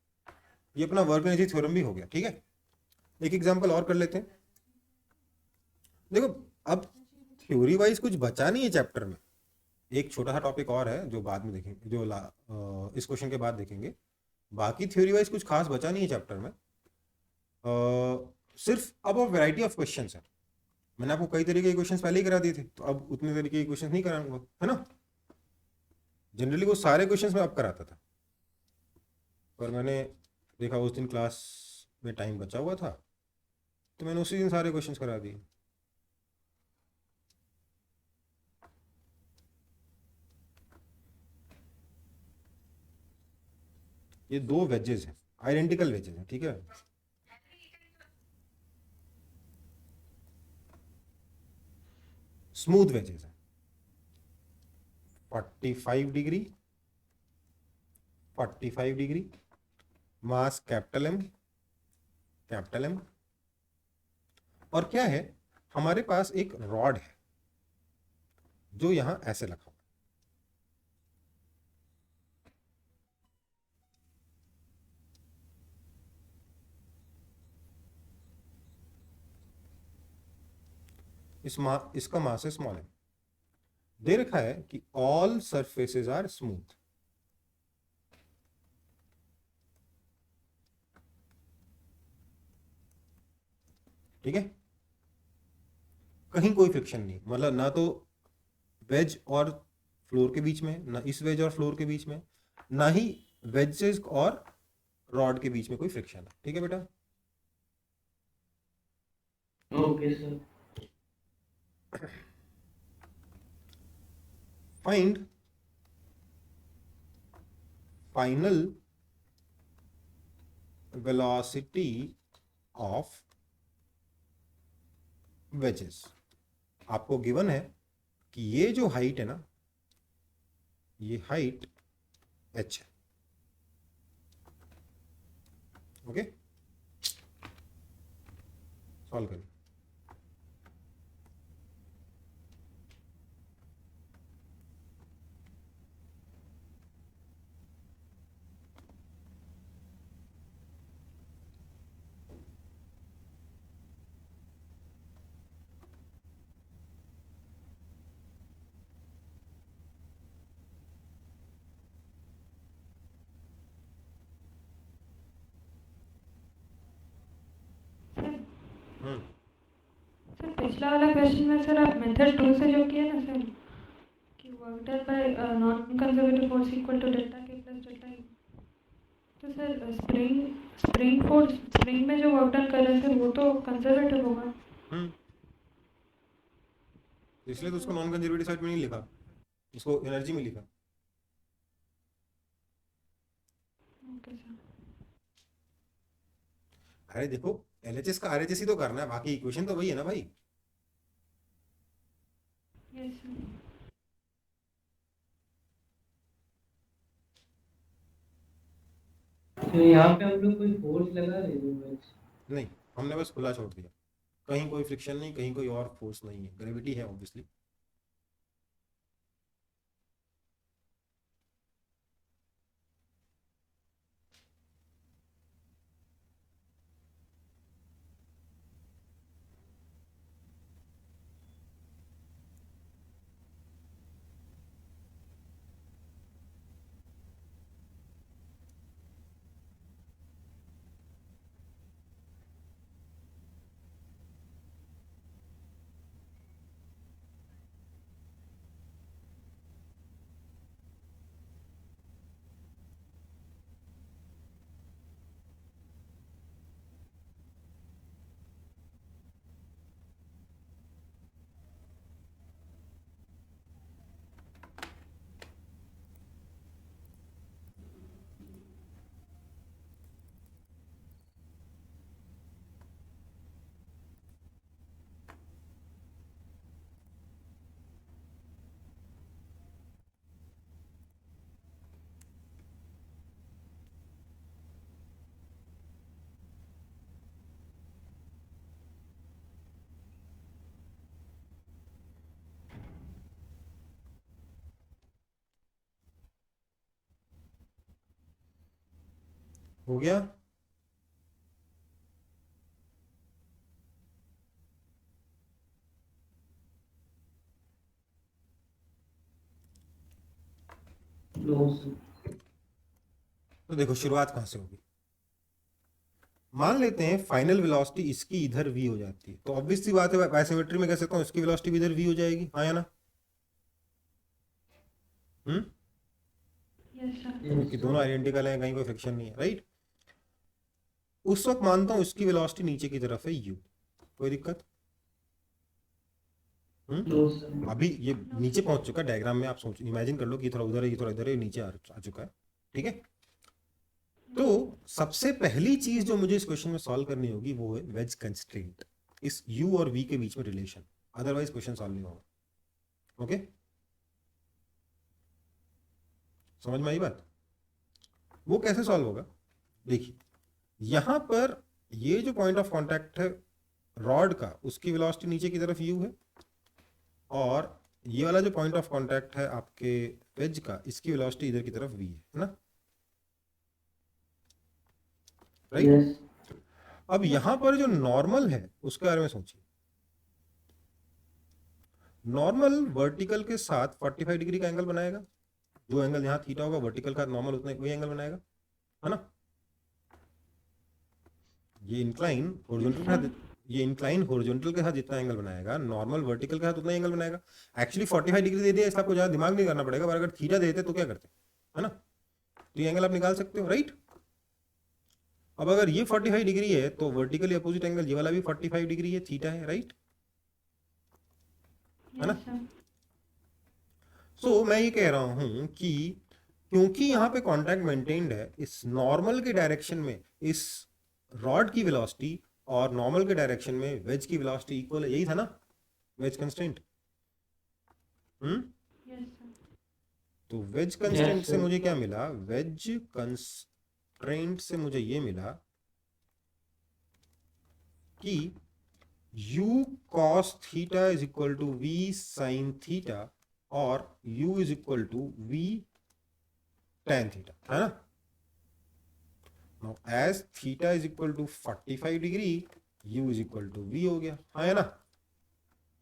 ये अपना वर्क एनर्जी थ्योरम भी हो गया। ठीक है, एक एग्जांपल और कर लेते हैं। देखो अब थ्योरी वाइज कुछ बचा नहीं है चैप्टर में। एक छोटा सा टॉपिक और है जो बाद में देखेंगे, जो इस क्वेश्चन के बाद देखेंगे। बाकी थ्योरी वाइज कुछ खास बचा नहीं है चैप्टर में। सिर्फ अब वैरायटी ऑफ क्वेश्चंस है। मैंने आपको कई तरीके के क्वेश्चंस पहले ही करा दिए थे, तो अब उतने तरीके के क्वेश्चंस नहीं कराऊंगा, है ना। जनरली वो सारे क्वेश्चंस मैं अब कराता था, पर मैंने देखा उस दिन क्लास में टाइम बचा हुआ था, तो मैंने उसी दिन सारे क्वेश्चंस करा दिए। ये दो वेजेस हैं, आइडेंटिकल वेजेस हैं, ठीक है। स्मूथ वेजेस हैं, 45 degree, 45 degree, mass capital M, और क्या है, हमारे पास एक रॉड है जो यहां ऐसे रखा हुआ है। इसका मास है स्मॉल एम। दे रखा है कि ऑल सरफेसेस आर स्मूथ। ठीक है, कहीं कोई फ्रिक्शन नहीं, मतलब ना तो वेज और फ्लोर के बीच में, ना इस वेज और फ्लोर के बीच में, ना ही वेजेस और रॉड के बीच में कोई फ्रिक्शन है। ठीक है बेटा, okay sir. Find final velocity of wages. आपको गिवन है कि ये जो हाइट है ना, ये हाइट h है। ओके, सॉल्व करिए। सर हम्म, सर पिछला वाला क्वेश्चन में सर आप मेथड 2 से जो किया ना सर, कि work done by non conservative force equal to delta K plus delta E, तो सर स्प्रिंग फोर्स, स्प्रिंग में जो वर्क डन कर रहे थे वो तो कंजर्वेटिव होगा। इसलिए तो उसको नॉन कंजर्वेटिव साइड में नहीं लिखा, इसको एनर्जी में लिखा। Okay sir. अरे देखो, एलएचएस का आरएचएस ही तो करना है, बाकी इक्वेशन तो वही है ना भाई। Yes sir. तो यहाँ पे हम लोग कोई फोर्स लगा रहे हैं बस? नहीं, हमने बस खुला छोड़ दिया, कहीं कोई फ्रिक्शन नहीं, कहीं कोई और फोर्स नहीं है। ग्रेविटी है ऑब्वियसली। हो गया? No sir. तो देखो शुरुआत कहां से होगी। मान लेते हैं फाइनल वेलोसिटी इसकी इधर v हो जाती है, तो ऑब्वियस सी बात है बाइसिमेट्री में कह सकता हूं इसकी वेलोसिटी भी इधर v हो जाएगी, हाँ या ना? Yes sir. क्योंकि दोनों आइडेंटिकल हैं, कहीं कोई फ्रिक्शन नहीं है, राइट? उस वक्त मानता हूं इसकी वेलोसिटी नीचे की तरफ है u, कोई दिक्कत? No sir. अभी ये नीचे पहुंच चुका है डायग्राम में, आप सोच इमेजिन कर लो कि थोड़ा उधर है, ये थोड़ा इधर है, नीचे आ चुका है, ठीक है? तो सबसे पहली चीज जो मुझे इस क्वेश्चन में सॉल्व करनी होगी वो है वेज कंस्ट्रेंट, इस u और v के बीच में रिलेशन, अदरवाइज क्वेश्चन सॉल्व नहीं होगा। ओके, समझ में आई बात? वो कैसे सॉल्व होगा? देखिए यहां पर ये जो पॉइंट ऑफ कांटेक्ट है रॉड का, उसकी वेलोसिटी नीचे की तरफ u है, और ये वाला जो पॉइंट ऑफ कांटेक्ट है आपके वेज का, इसकी वेलोसिटी इधर की तरफ v है ना, राइट? यस। अब यहां पर जो नॉर्मल है उसके बारे में सोचिए। नॉर्मल वर्टिकल के साथ 45 डिग्री का एंगल बनाएगा, जो एंगल यहां थीटा होगा वर्टिकल का नॉर्मल उतना वही एंगल बनाएगा, है ना? ये इंक्लाइन हॉरिजॉन्टल के साथ, ये इंक्लाइन हॉरिजॉन्टल के साथ जितना एंगल बनाएगा, नॉर्मल वर्टिकल के साथ उतना एंगल बनाएगा। एक्चुअली 45 डिग्री दे दिया, इसका आपको ज्यादा दिमाग नहीं करना पड़ेगा, पर अगर थीटा देते तो क्या करते, है ना? तो ये एंगल आप निकाल सकते हो, राइट? अब अगर ये 45 डिग्री है तो वर्टिकली अपोजिट एंगल ये वाला भी 45 डिग्री है, थीटा है, राइट? है ना? Yes sir. सो मैं ये कह रहा हूं कि क्योंकि यहाँ पे कांटेक्ट मेंटेन्ड है, इस नॉर्मल के डायरेक्शन में इस रॉड की वेलोसिटी और नॉर्मल के डायरेक्शन में वेज की वेलोसिटी इक्वल है, यही था ना वेज कंस्ट्रेंट? Yes sir. तो वेज कंस्ट्रेंट Yes, से sir. मुझे क्या मिला? वेज कंस्ट्रेंट से मुझे ये मिला कि u cos theta is equal to v sin theta और u is equal to v tan theta, है ना? Now as theta is equal to 45 degree, u is equal to v हो गया, हाँ है ना?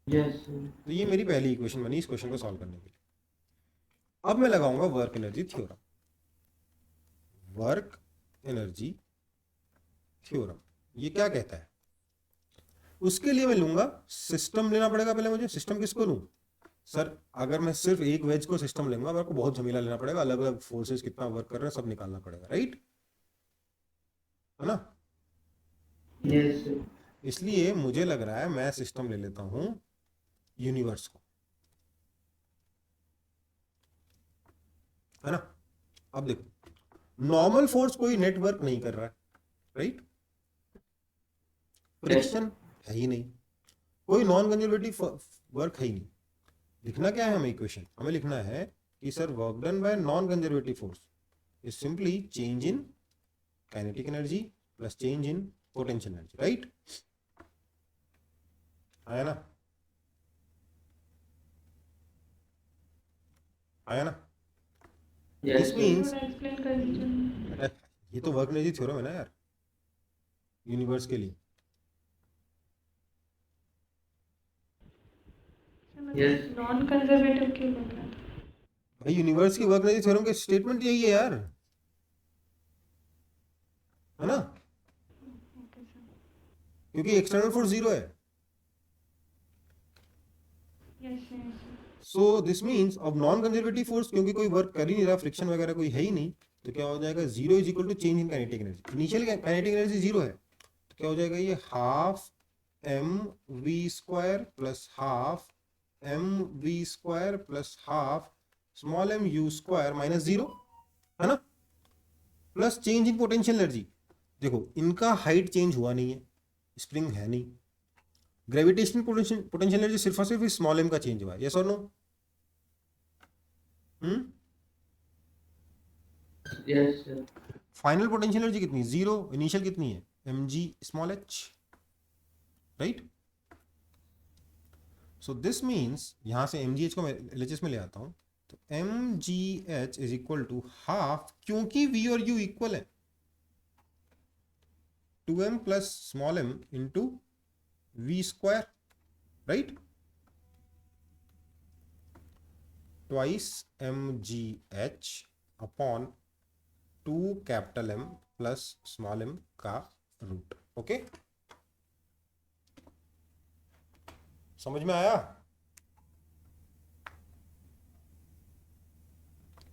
Yes sir. तो ये मेरी पहली इक्वेशन बनी इस क्वेश्चन को सॉल्व करने के लिए। अब मैं लगाऊंगा work energy theorem. Work energy theorem ये क्या कहता है? उसके लिए मैं लूंगा सिस्टम, लेना पड़ेगा पहले मुझे। सिस्टम किसको लूं? सर अगर मैं सिर्फ एक वेज को सिस्टम लूंगा मेरे को बहुत झमेला लेना पड़ेगा, अलग अलग फोर्सेस कितना वर्क कर रहे हैं सब निकालना पड़ेगा, राइट? है ना? Yes sir. इसलिए मुझे लग रहा है मैं सिस्टम ले लेता हूं यूनिवर्स को, है ना? अब देखो नॉर्मल फोर्स कोई नेटवर्क नहीं कर रहा है, राइट? फ्रिक्शन है ही नहीं, कोई नॉन कंजर्वेटिव वर्क है ही नहीं। लिखना क्या है हमें इक्वेशन? हमें लिखना है कि sir work done by non conservative force is simply change in kinetic energy plus change in potential energy, right? आया ना? आया ना? Yes This sir. means थोड़ा एक्सप्लेन कर दीजिए। अरे, ये तो वर्क एनर्जी थ्योरम है ना यार यूनिवर्स के लिए। Yes. नॉन कंजर्वेटिव क्यों बोल रहा था? भाई यूनिवर्स की वर्क एनर्जी थ्योरम के स्टेटमेंट यही है यार, है ना? Okay sir. क्योंकि एक्सटर्नल फोर्स जीरो है। Yes yes. So this means अब नॉन कंजर्वेटिव फोर्स क्योंकि कोई वर्क कर ही नहीं रहा, फ्रिक्शन वगैरह कोई है ही नहीं, तो क्या हो जाएगा? Zero is equal to change in kinetic energy. Initial kinetic energy zero है, तो क्या हो जाएगा? ये half M V square plus half M V square plus half small M U square minus zero, है ना? Plus change in potential energy. देखो इनका हाइट चेंज हुआ नहीं है, स्प्रिंग है नहीं, ग्रेविटेशनल पोटेंशियल एनर्जी सिर्फ और सिर्फ स्मॉल एम का चेंज हुआ है, यस और no? Yes sir. Final potential energy कितनी? जीरो। इनिशियल कितनी है? M G small H, right? So this means यहां से एम जी एच को मैं एल एच एस में ले आता हूं, तो M G H is equal to half, क्योंकि वी और यू इक्वल है, 2m plus small m into v square, right? Twice mgh upon 2 capital M plus small m का रूट। ओके, समझ में आया?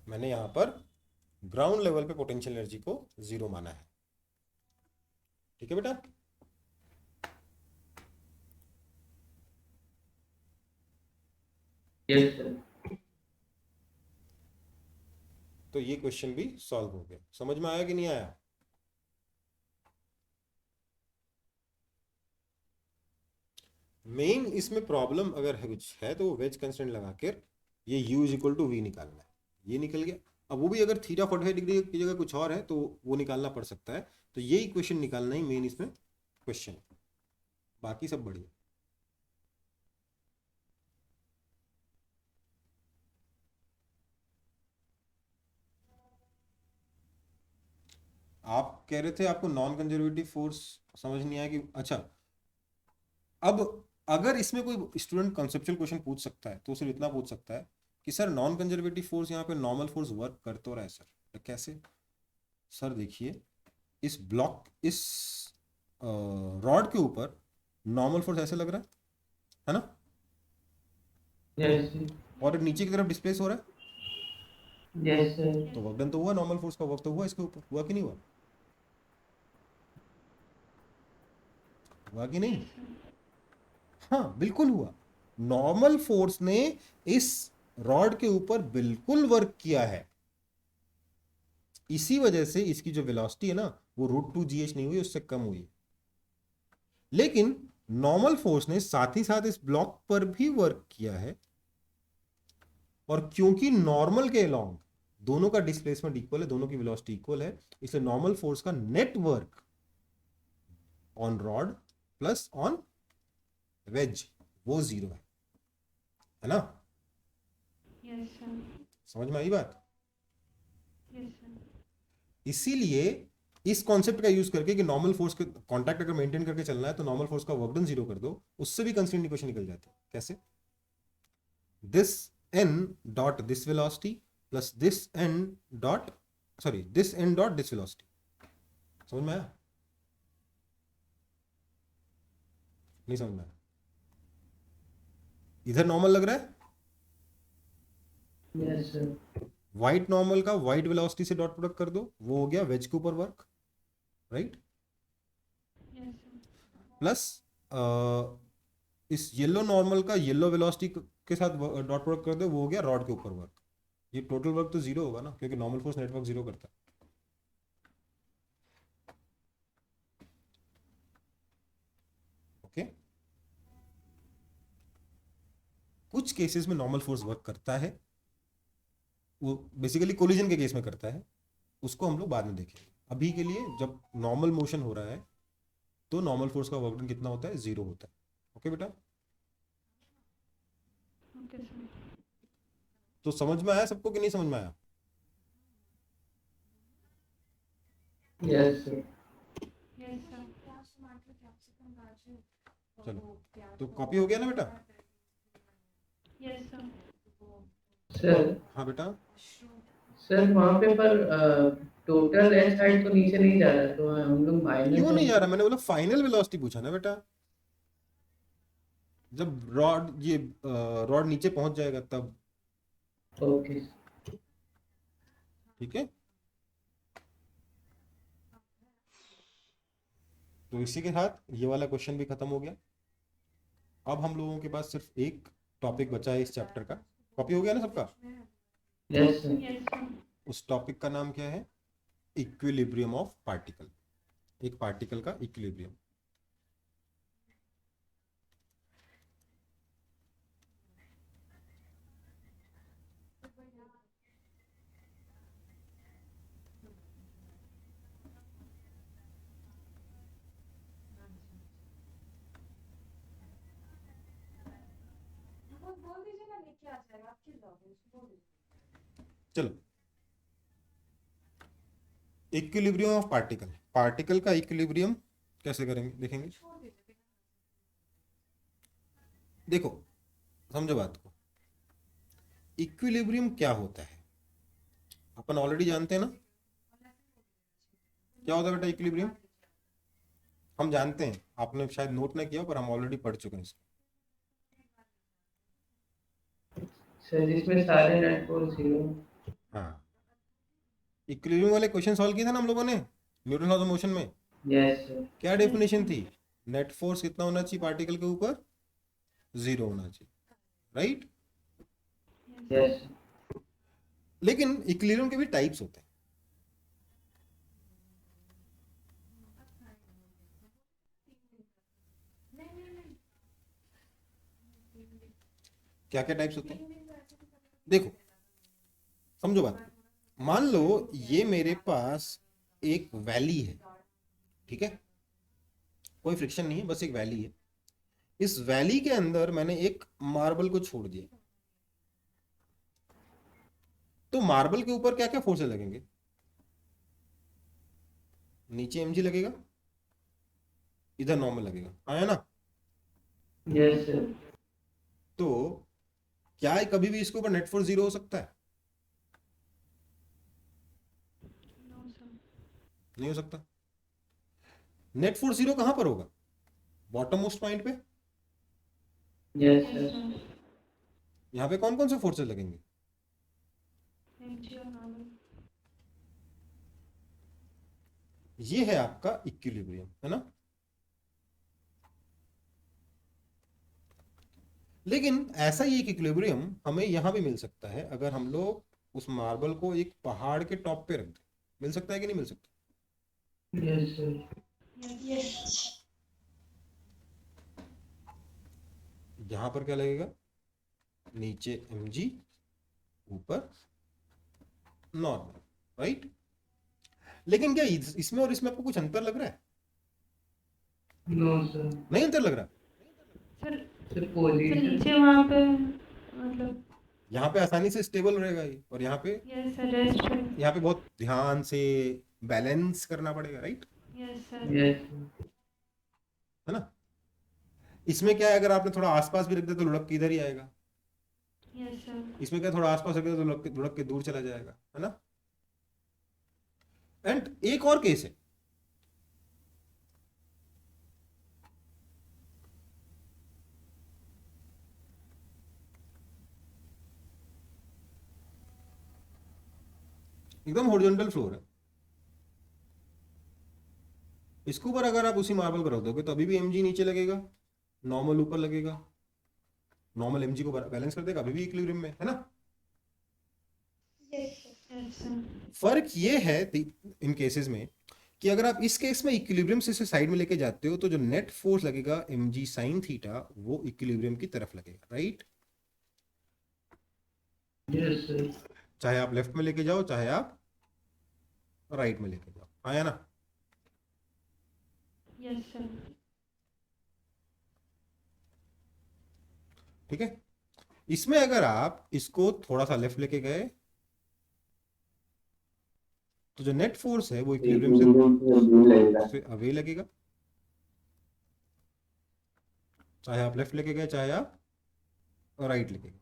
मैंने यहां पर ग्राउंड लेवल पे पोटेंशियल एनर्जी को 0 माना है। ठीक है बेटा? Yes sir. तो ये क्वेश्चन भी सॉल्व हो गया। समझ में आया कि नहीं आया? मेन इसमें प्रॉब्लम अगर है कुछ है तो वेज कंस्टेंट लगा कर ये u is equal to V निकालना है। ये निकल गया। अब वो भी अगर थीटा 45 डिग्री की जगह कुछ और है तो वो निकालना पड़ सकता है। तो ये इक्वेशन निकालना ही मेन इसमें क्वेश्चन है, बाकी सब बढ़िया। आप कह रहे थे आपको नॉन कंजर्वेटिव फोर्स समझ नहीं आया कि अच्छा, अब अगर इसमें कोई स्टूडेंट कॉन्सेप्चुअल क्वेश्चन पूछ सकता है तो सिर्फ इतना पूछ सकता है कि सर नॉन कंजर्वेटिव फोर्स यहाँ पे नॉर्मल फोर्स वर्क कर तो रहा है सर, तो कैसे? सर देखिए, इस ब्लॉक, इस रॉड के ऊपर नॉर्मल फोर्स ऐसे लग रहा है ना? यस और नीचे की तरफ डिस्प्लेस हो रहा है, यस सर। तो वर्क डन तो हुआ, नॉर्मल फोर्स का वर्क तो हुआ इसके ऊपर, हुआ कि नहीं हुआ? हुआ कि नहीं? हाँ बिल्कुल हुआ। नॉर्मल फोर्स ने इस रॉड के ऊपर बिल्कुल वर्क किया है। इसी वजह से इसकी जो वेलोसिटी है ना वो √2gh नहीं हुई, उससे कम हुई। लेकिन नॉर्मल फोर्स ने साथ ही साथ इस ब्लॉक पर भी वर्क किया है, और क्योंकि नॉर्मल के अलोंग दोनों का डिस्प्लेसमेंट इक्वल है, दोनों की वेलोसिटी इक्वल है, इसलिए नॉर्मल फोर्स का net work on rod plus on wedge वो 0 है ना? Yes sir. समझ में आई बात? Yes sir. इसीलिए इस कॉन्सेप्ट का यूज करके कि नॉर्मल फोर्स के कांटेक्ट अगर मेंटेन करके चलना है तो नॉर्मल फोर्स का वर्क डन 0 कर दो, उससे भी कंस्टेंट इक्वेशन निकल जाती है। कैसे? This n dot this velocity plus this n dot this n dot this velocity. समझ में आया? नहीं समझ में आया? इधर नॉर्मल लग रहा है, यस सर। व्हाइट नॉर्मल का व्हाइट वेलोसिटी से डॉट प्रोडक्ट कर दो, वो हो गया वेज के ऊपर work, right? Yes sir. Plus इस येलो नॉर्मल का येलो वेलोसिटी के साथ डॉट प्रोडक्ट कर दो, वो हो गया रॉड के ऊपर वर्क। ये टोटल वर्क तो 0 होगा ना, क्योंकि नॉर्मल फोर्स नेटवर्क 0 करता है। ओके, कुछ केसेस में नॉर्मल फोर्स वर्क करता है, वो बेसिकली कोलिजन के केस में करता है, उसको हम लोग बाद में देखेंगे। अभी के लिए जब नॉर्मल मोशन हो रहा है तो नॉर्मल फोर्स का वर्क डन कितना होता है? 0 होता है। ओके बेटा? Okay sir. तो समझ में आया सबको कि नहीं समझ में आया? Yes sir. Yes sir. चलो, तो कॉपी हो गया ना बेटा? Yes sir. सर हाँ बेटा? सर वहाँ पे पर टोटल एस हाइट तो नीचे नहीं जा रहा, तो हम लोग माइनस क्यों नहीं जा रहा? मैंने बोला फाइनल वेलोसिटी पूछा ना बेटा। जब रॉड नीचे पहुंच जाएगा तब। ओके। ठीक है, तो इसी के साथ ये वाला क्वेश्चन भी खत्म हो गया। अब हम लोगों के पास सिर्फ एक टॉपिक बचा है इस चैप्टर का। कॉपी हो गया ना सबका? Yes sir. Yes sir. उस टॉपिक का नाम क्या है? Equilibrium of particle. एक पार्टिकल का इक्विलिब्रियम। चलो, इक्विलिब्रियम ऑफ पार्टिकल, पार्टिकल का इक्विलिब्रियम कैसे करेंगे देखेंगे। देखो समझो बात को, इक्विलिब्रियम क्या होता है अपन ऑलरेडी जानते हैं ना, क्या होता है बेटा इक्विलिब्रियम, हम जानते हैं, आपने शायद नोट ना किया पर हम ऑलरेडी पढ़ चुके हैं इसको। सर जिसमें सारे नेट फोर्स 0। हाँ, इक्विलिब्रियम वाले क्वेश्चन सॉल्व किए थे ना हम लोगों ने न्यूटन लॉज ऑफ मोशन में। Yes sir. क्या डेफिनेशन थी, नेट फोर्स कितना होना चाहिए पार्टिकल के ऊपर, 0 होना चाहिए, राइट। यस लेकिन इक्विलिब्रियम के भी टाइप्स होते हैं, क्या क्या टाइप्स होते हैं देखो, समझो बात, मान लो ये मेरे पास एक वैली है, ठीक है, कोई फ्रिक्शन नहीं है, बस एक वैली है। इस वैली के अंदर मैंने एक मार्बल को छोड़ दिया, तो मार्बल के ऊपर क्या क्या फोर्सेस लगेंगे, नीचे mg लगेगा, इधर नॉर्मल लगेगा, आया ना। Yes sir. तो क्या कभी भी इसके ऊपर नेट फोर्स 0 हो सकता है, नो सर। नहीं हो सकता। नेट फोर्स 0 कहां पर होगा, बॉटम मोस्ट पॉइंट पे। Yes yes sir. सर। यहां पे कौन कौन से फोर्सेस लगेंगे, mg और नॉर्मल। ये है आपका इक्विलिब्रियम, है ना। लेकिन ऐसा ही एक इक्विलिब्रियम हमें यहां भी मिल सकता है, अगर हम लोग उस मार्बल को एक पहाड़ के टॉप पे रख दें, मिल सकता है कि नहीं मिल सकता। Yes sir. यस। यहां पर क्या लगेगा, नीचे mg, ऊपर नॉर्मल, राइट। लेकिन क्या इसमें और इसमें आपको कुछ अंतर लग रहा है, नो सर। नहीं अंतर लग रहा। Sir sir sir position. नीचे वहाँ पे मतलब यहाँ पे आसानी से स्टेबल रहेगा ये, और यहाँ पे, यस सर रेस्ट पे। यहाँ पे बहुत ध्यान से बैलेंस करना पड़ेगा, राइट, यस सर। यस है ना। इसमें क्या है, अगर आपने थोड़ा आसपास भी रख दिया तो लुढ़क के इधर ही आएगा, यस सर। इसमें क्या थोड़ा आसपास रख दिया तो लुढ़क के दूर चला जाएगा, है ना। एंड एक और केस है, एकदम हॉरिजॉन्टल फ्लोर है, इसके ऊपर अगर आप उसी मार्बल को रख दोगे तो अभी भी mg नीचे लगेगा, नॉर्मल ऊपर लगेगा, नॉर्मल mg को बैलेंस कर देगा, अभी भी इक्विलिब्रियम में, है ना। Yes sir. फर्क ये है इन केसेस में कि अगर आप इस केस में इक्विलिब्रियम से साइड में लेके जाते हो तो जो नेट फोर्स लगेगा mg sin थीटा वो इक्विलिब्रियम की तरफ लगेगा, राइट। Yes sir. चाहे आप लेफ्ट में लेके जाओ चाहे आप राइट में लेके जाओ, आया ना। Yes sir. ठीक है, इसमें अगर आप इसको थोड़ा सा लेफ्ट लेके गए तो जो नेट फोर्स है वो इक्विलिब्रियम से अवे लगेगा, चाहे आप लेफ्ट लेके गए चाहे आप राइट लेके गए।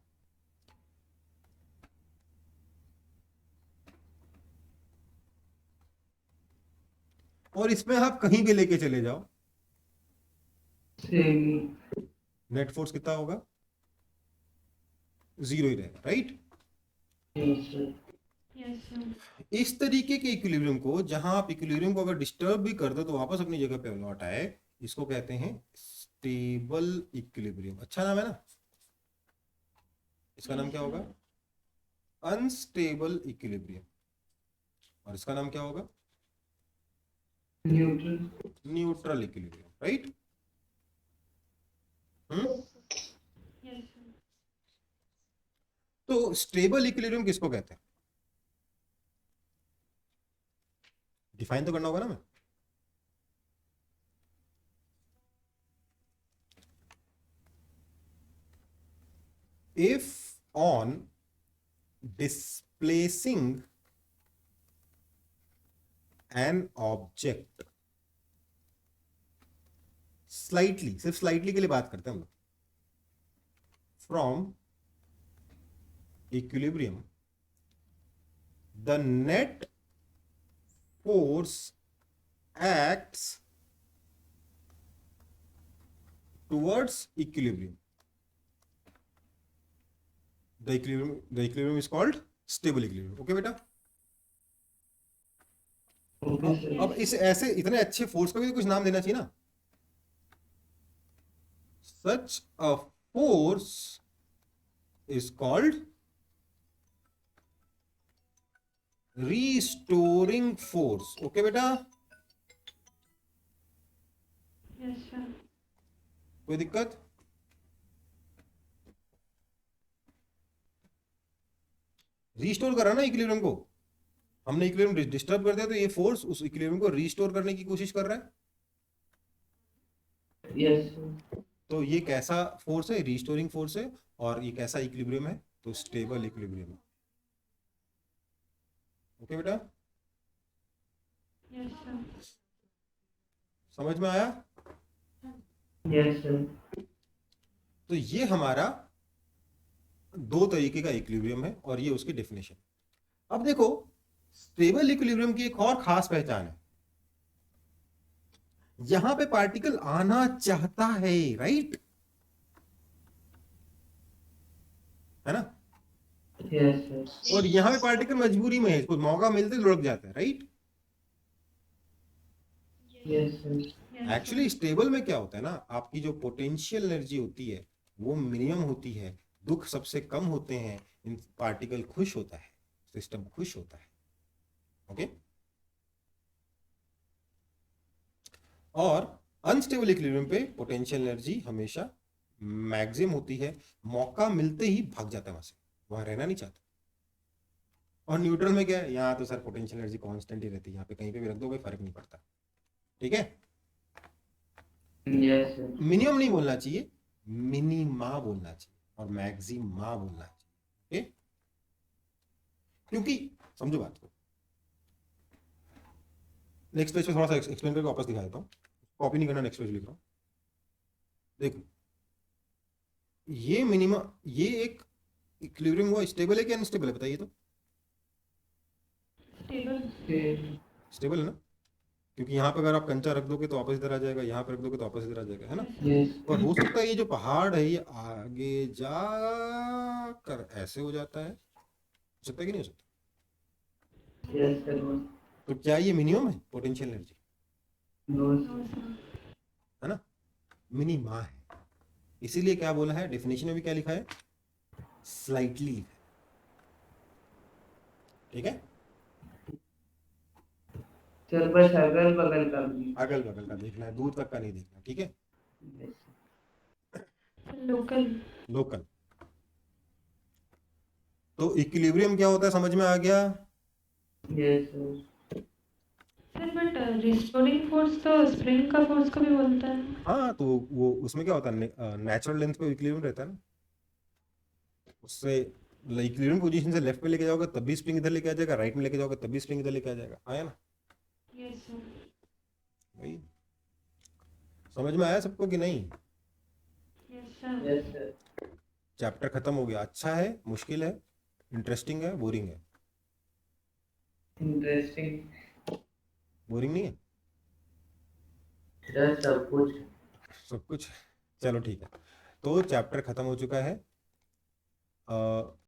और इसमें आप कहीं भी लेके चले जाओ सेम। नेट फोर्स कितना होगा, 0 ही रहेगा, right. Yes sir. Yes sir. इस तरीके के इक्विलिब्रियम को, जहां आप इक्विलिब्रियम को अगर डिस्टर्ब भी कर दो तो वापस अपनी जगह पे लौट आए, इसको कहते हैं स्टेबल इक्विलिब्रियम। अच्छा नाम है ना, इसका नाम क्या होगा, अनस्टेबल इक्विलिब्रियम, और इसका नाम क्या होगा, neutral. Neutral equilibrium, right. Yes sir. तो स्टेबल इक्विलिब्रियम किसको कहते हैं, डिफाइन तो करना होगा ना मैं। If on displacing an object slightly, सिर्फ स्लाइटली के लिए बात करते हैं हम लोग। From equilibrium the net force acts towards equilibrium. The equilibrium is called stable equilibrium. Okay बेटा? Okay sir. अब इस ऐसे इतने अच्छे फोर्स का भी तो कुछ नाम देना चाहिए ना। Such a force is called restoring force. Okay बेटा? Yes sir. कोई दिक्कत? रिस्टोर करा ना इक्विलिब्रियम को, हमने इक्विलिब्रियम डिस्टर्ब कर दिया तो ये फोर्स उस इक्विलिब्रियम को रिस्टोर करने की कोशिश कर रहा है। Yes sir. तो ये कैसा फोर्स है? रिस्टोरिंग फोर्स है। और ये कैसा इक्विलिब्रियम है? तो स्टेबल इक्विलिब्रियम है। ओके बेटा, यस सर। समझ में आया? Yes sir. तो ये हमारा दो तरीके का इक्विलिब्रियम है और ये उसकी डेफिनेशन। अब देखो, स्टेबल इक्विलिब्रियम की एक और खास पहचान है, यहां पे पार्टिकल आना चाहता है, राइट? है ना? Yes sir. और यहां पे पार्टिकल मजबूरी में है, इसको मौका मिलते लुढ़क जाता है, right? Yes sir. Actually stable में क्या होता है ना, आपकी जो पोटेंशियल एनर्जी होती है वो मिनिमम होती है, दुख सबसे कम होते हैं, पार्टिकल खुश होता है, सिस्टम खुश होता है। ओके? और अनस्टेबल इक्विलिब्रियम पे पोटेंशियल एनर्जी हमेशा मैक्सिमम होती है, मौका मिलते ही भाग जाता है वहां से, वहां रहना नहीं चाहता। और न्यूट्रल में क्या है? यहाँ तो सर पोटेंशियल एनर्जी कांस्टेंट ही रहती है, यहाँ पे कहीं पे भी रख दो कोई फर्क नहीं पड़ता। ठीक है? Yes sir. मिनिमम नहीं बोलना चाहिए, मिनिमा बोलना चाहिए और मैक्सिमा बोलना चाहिए। ओके? क्योंकि समझो बात को, नेक्स्ट पेज पे थोड़ा सा एक्सप्लेन करके वापस दिखा देता हूँ, कॉपी नहीं करना, नेक्स्ट पेज लिख रहा हूँ। देखो, ये मिनिमम, ये एक इक्विलिब्रियम हुआ, स्टेबल है कि अनस्टेबल है? बताइए तो। स्टेबल। स्टेबल है ना, क्योंकि यहाँ पे अगर आप कंचा रख दोगे तो वापस इधर आ जाएगा, यहाँ पे रख दोगे तो वापस इधर आ जाएगा, है ना? यस। और हो सकता है ये जो पहाड़ है ये आगे जाकर ऐसे हो जाता है, हो सकता है कि नहीं हो सकता? Yes sir. तो क्या ये मिनिमम है potential energy? No no sir. Sir. है ना? मिनिमा है। इसीलिए क्या बोला है डेफिनेशन में भी, क्या लिखा है? स्लाइटली लिखा है। ठीक है? सर बस अगल बगल का भी। अगल बगल का देखना है, दूर तक का नहीं देखना। ठीक है? यस। लोकल। लोकल। तो इक्विलिब्रियम क्या होता है समझ में आ गया? Yes sir. Sir but restoring force तो स्प्रिंग का फोर्स को भी बोलता है। हाँ, तो वो उसमें क्या होता है, नेचुरल लेंथ पे इक्विलिब्रियम रहता है ना, उससे इक्विलिब्रियम पोजीशन से लेफ्ट पे लेके जाओगे तब भी स्प्रिंग इधर लेके आ जाएगा, राइट में लेके जाओगे तब भी स्प्रिंग इधर लेके आ जाएगा। आया ना? Yes sir. भाई समझ में आया सबको कि नहीं? Yes sir. Yes sir. Chapter खत्म हो गया। अच्छा है, मुश्किल है, इंटरेस्टिंग है, बोरिंग है? इंटरेस्टिंग। बोरिंग नहीं है? सर सब कुछ। सब कुछ। चलो ठीक है, तो चैप्टर खत्म हो चुका है।